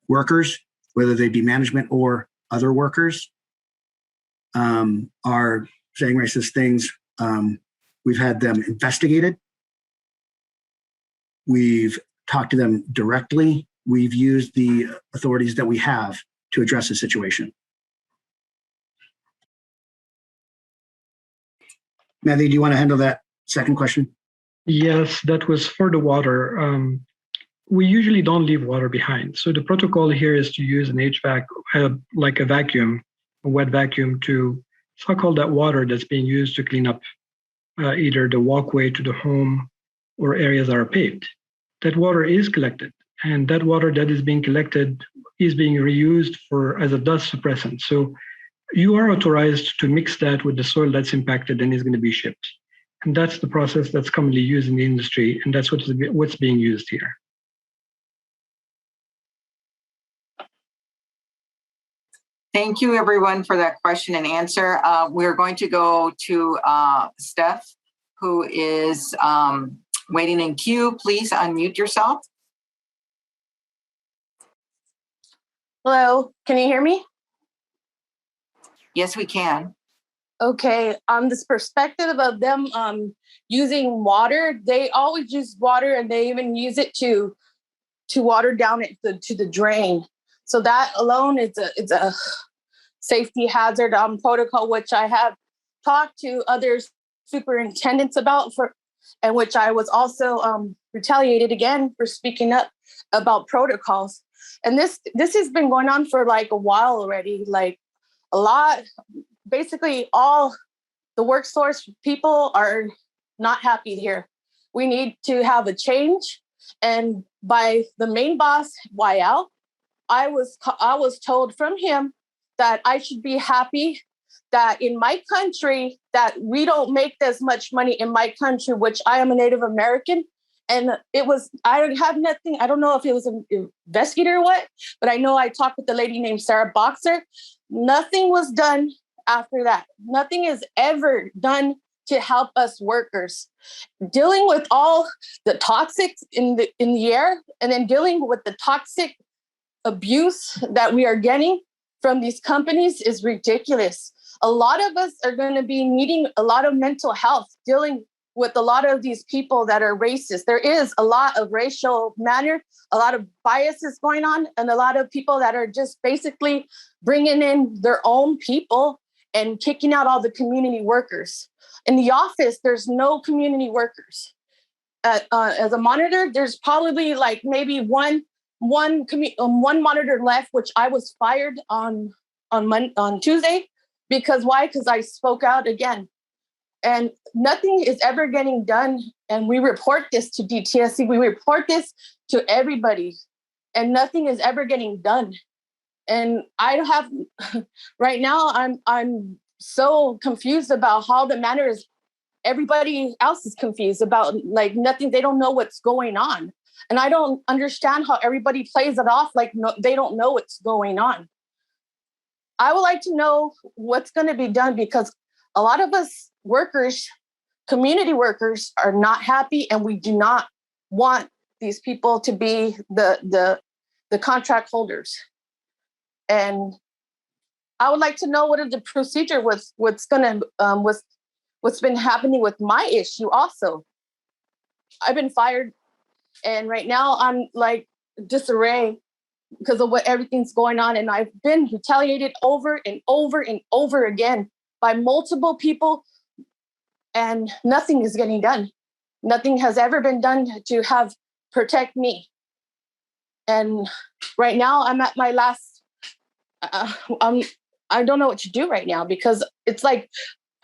workers, whether they be management or other workers, are saying racist things, we've had them investigated. We've talked to them directly. We've used the authorities that we have to address the situation. Mehdi, do you want to handle that second question? Yes, that was for the water. We usually don't leave water behind. So the protocol here is to use an HVAC, like a vacuum, a wet vacuum, to suck all that water that's being used to clean up either the walkway to the home or areas that are paved. That water is collected, and that water that is being collected is being reused as a dust suppressant. So you are authorized to mix that with the soil that's impacted and is going to be shipped. And that's the process that's commonly used in the industry, and that's what's being used here. Thank you, everyone, for that question and answer. We're going to go to Steph, who is waiting in queue. Please unmute yourself. Hello, can you hear me? Yes, we can. Okay, on this perspective of them using water, they always use water and they even use it to water down it to the drain. So that alone is a safety hazard protocol, which I have talked to other superintendents about, and which I was also retaliated again for speaking up about protocols. And this has been going on for like a while already, like a lot. Basically, all the workforce people are not happy here. We need to have a change. And by the main boss, YL, I was told from him that I should be happy that in my country, that we don't make as much money in my country, which I am a Native American, And I have nothing. I don't know if it was an investigator or what, but I know I talked with the lady named Sarah Boxer. Nothing was done after that. Nothing is ever done to help us workers. Dealing with all the toxics in the air, and then dealing with the toxic abuse that we are getting from these companies is ridiculous. A lot of us are going to be needing a lot of mental health, dealing with a lot of these people that are racist. There is a lot of racial manner, a lot of biases going on, and a lot of people that are just basically bringing in their own people and kicking out all the community workers. In the office, there's no community workers. As a monitor, there's probably like maybe one monitor left, which I was fired on Tuesday. Because why? Because I spoke out again. And nothing is ever getting done. And we report this to DTSC. We report this to everybody. And nothing is ever getting done. And I have, right now, I'm so confused about how the matter is. Everybody else is confused about like nothing. They don't know what's going on. And I don't understand how everybody plays it off like they don't know what's going on. I would like to know what's going to be done, because a lot of us workers, community workers, are not happy, and we do not want these people to be the contract holders. And I would like to know what is the procedure with what's been happening with my issue also. I've been fired, and right now I'm like disarray because of what everything's going on. And I've been retaliated over and over and over again by multiple people, and nothing is getting done. Nothing has ever been done to protect me. And right now I'm at my last, I don't know what to do right now, because it's like,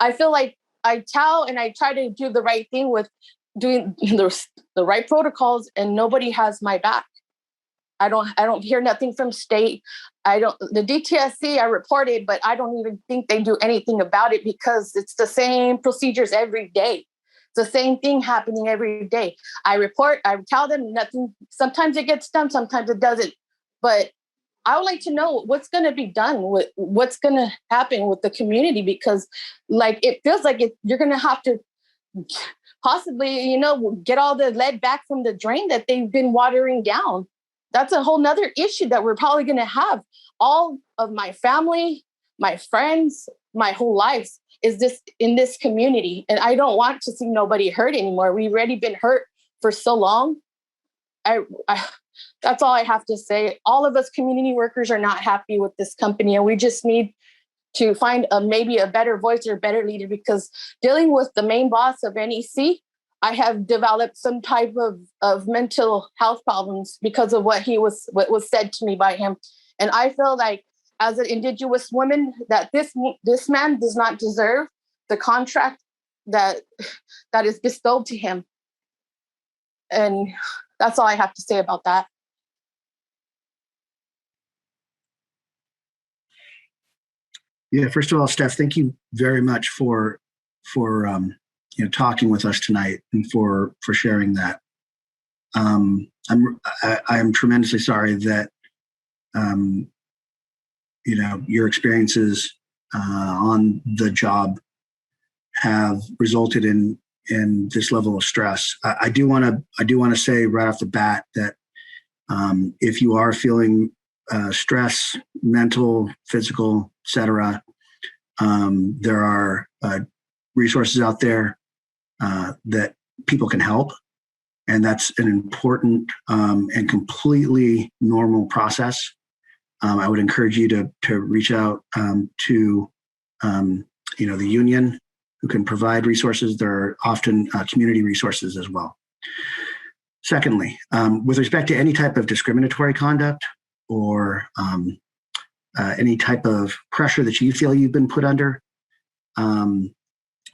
I feel like I tell and I try to do the right thing with doing the right protocols, and nobody has my back. I don't hear nothing from state. The DTSC I reported, but I don't even think they do anything about it, because it's the same procedures every day. It's the same thing happening every day. I report, I tell them nothing. Sometimes it gets done, sometimes it doesn't. But I would like to know what's going to be done, with what's going to happen with the community, because like it feels like you're going to have to possibly, get all the lead back from the drain that they've been watering down. That's a whole nother issue that we're probably going to have. All of my family, my friends, my whole life is in this community. And I don't want to see nobody hurt anymore. We've already been hurt for so long. That's all I have to say. All of us community workers are not happy with this company, and we just need to find maybe a better voice or a better leader, because dealing with the main boss of NEC, I have developed some type of mental health problems because of what was said to me by him. And I feel like as an Indigenous woman that this man does not deserve the contract that is bestowed to him. And that's all I have to say about that. Yeah, first of all, Steph, thank you very much for talking with us tonight and for sharing that. I'm tremendously sorry that your experiences on the job have resulted in this level of stress. I do want to say right off the bat that if you are feeling stress, mental, physical, etc., there are resources out there that people can help, and that's an important and completely normal process. I would encourage you to reach out to the union, who can provide resources. There are often community resources as well. Secondly, with respect to any type of discriminatory conduct or any type of pressure that you feel you've been put under,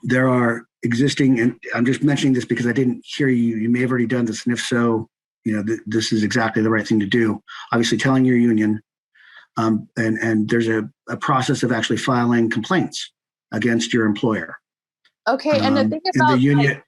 there are existing, and I'm just mentioning this because I didn't hear you. You may have already done this, and if so, this is exactly the right thing to do. Obviously, telling your union, and there's a process of actually filing complaints against your employer. Okay, and the thing about the union,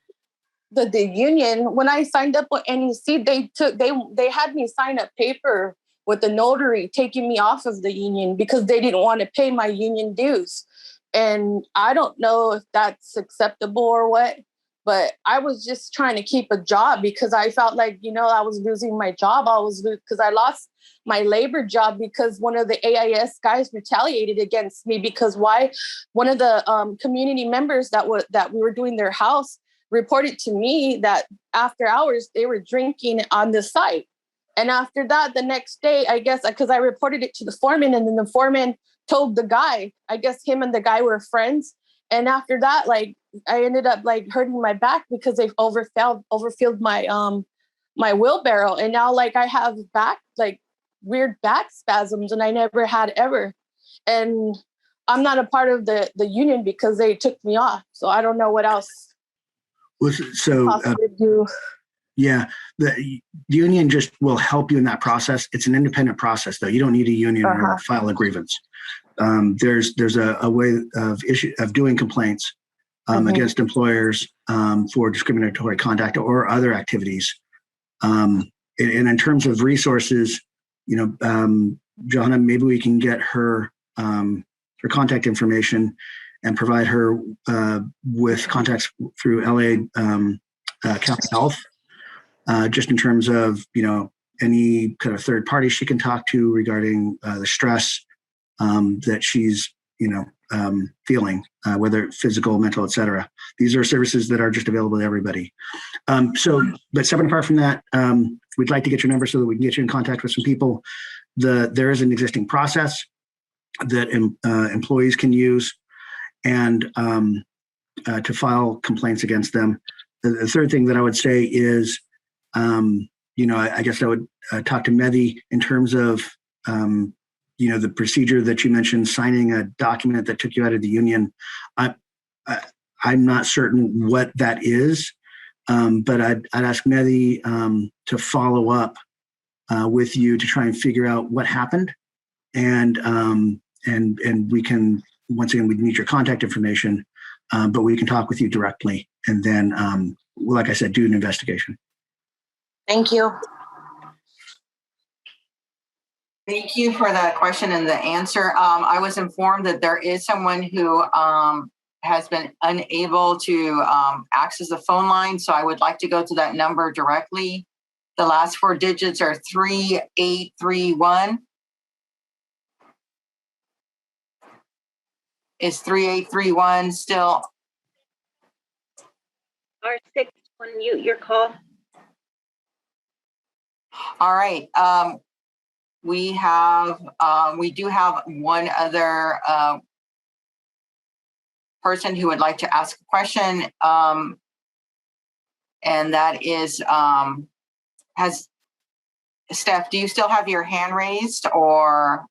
the union, when I signed up with NEC, they had me sign a paper with the notary taking me off of the union because they didn't want to pay my union dues. And I don't know if that's acceptable or what, but I was just trying to keep a job because I felt like, I was losing my job. Because I lost my labor job because one of the AIS guys retaliated against me because one of the community members that we were doing their house reported to me that after hours they were drinking on the site. And after that, the next day, I guess, because I reported it to the foreman, and then the foreman told the guy, I guess him and the guy were friends. And after that, I ended up hurting my back because they overfilled my my wheelbarrow. And now I have weird back spasms, and I never had ever. And I'm not a part of the union because they took me off. So I don't know what else possibly do. Yeah, the union just will help you in that process. It's an independent process, though. You don't need a union or file a grievance. There's a way of doing complaints against employers for discriminatory conduct or other activities. And in terms of resources, Johanna, maybe we can get her contact information and provide her with contacts through LA County Health. Just in terms of, any kind of third party she can talk to regarding the stress that she's, feeling, whether physical, mental, et cetera. These are services that are just available to everybody. But separate apart from that, we'd like to get your number so that we can get you in contact with some people. There is an existing process that employees can use and to file complaints against them. The third thing that I would say is, I guess I would talk to Mehdi in terms of, the procedure that you mentioned, signing a document that took you out of the union. I'm not certain what that is, but I'd ask Mehdi to follow up with you to try and figure out what happened, and we can, once again, we need your contact information, but we can talk with you directly, and then, like I said, do an investigation. Thank you. Thank you for that question and the answer. I was informed that there is someone who has been unable to access the phone line, so I would like to go to that number directly. The last 4 digits are 3831. Is 3831 still? R6, unmute your call. All right. We do have one other person who would like to ask a question, and that is, Steph, do you still have your hand raised, or?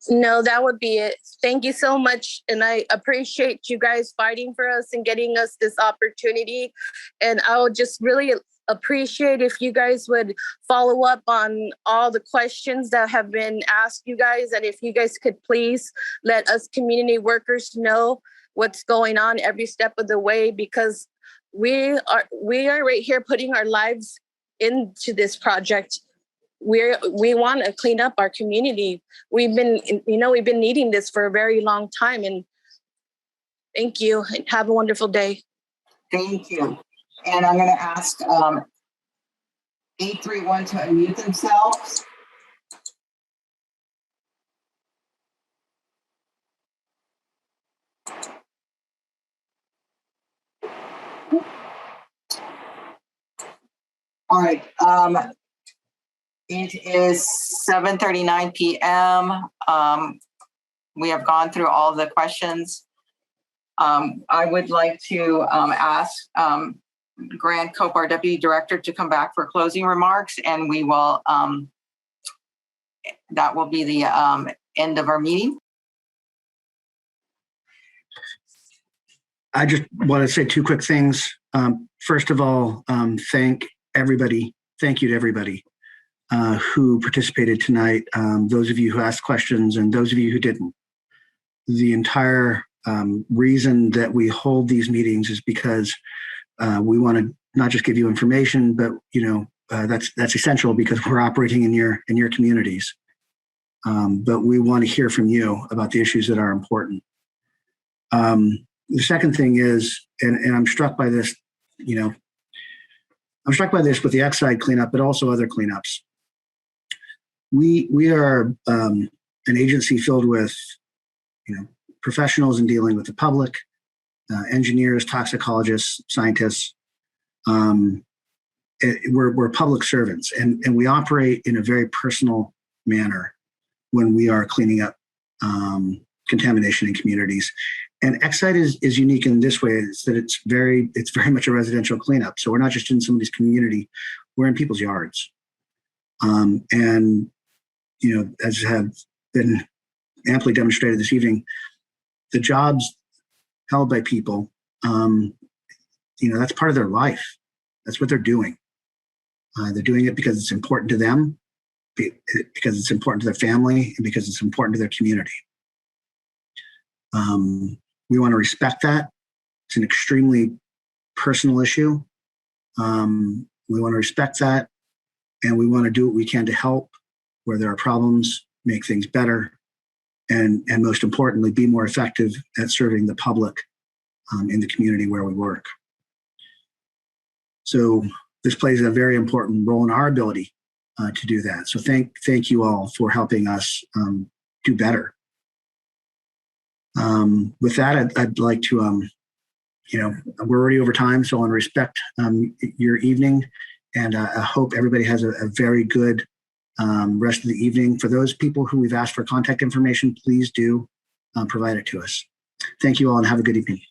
No, that would be it. Thank you so much. And I appreciate you guys fighting for us and getting us this opportunity. And I would just really appreciate if you guys would follow up on all the questions that have been asked you guys. And if you guys could please let us community workers know what's going on every step of the way, because we are right here putting our lives into this project. We want to clean up our community. We've been needing this for a very long time. And thank you, and have a wonderful day. Thank you. And I'm going to ask 831 to unmute themselves. All right. It is 7:39 p.m. We have gone through all of the questions. I would like to ask Grant Cope, our Deputy Director, to come back for closing remarks, and we will, that will be the end of our meeting. I just want to say 2 quick things. First of all, thank you to everybody who participated tonight. Those of you who asked questions and those of you who didn't. The entire reason that we hold these meetings is because we want to not just give you information, but that's essential because we're operating in your communities. But we want to hear from you about the issues that are important. The second thing is, and I'm struck by this, I'm struck by this with the Exide cleanup, but also other cleanups. We are an agency filled with, professionals in dealing with the public, engineers, toxicologists, scientists. We're public servants, and we operate in a very personal manner when we are cleaning up contamination in communities. And Exide is unique in this way, is that it's very much a residential cleanup. So we're not just in somebody's community, we're in people's yards. And as have been amply demonstrated this evening, the jobs held by people, that's part of their life. That's what they're doing. They're doing it because it's important to them, because it's important to their family, and because it's important to their community. We want to respect that. It's an extremely personal issue. We want to respect that, and we want to do what we can to help where there are problems, make things better, and most importantly, be more effective at serving the public in the community where we work. So this plays a very important role in our ability to do that. So thank you all for helping us do better. With that, I'd like to, we're already over time, so I want to respect your evening, and I hope everybody has a very good rest of the evening. For those people who we've asked for contact information, please do provide it to us. Thank you all and have a good evening.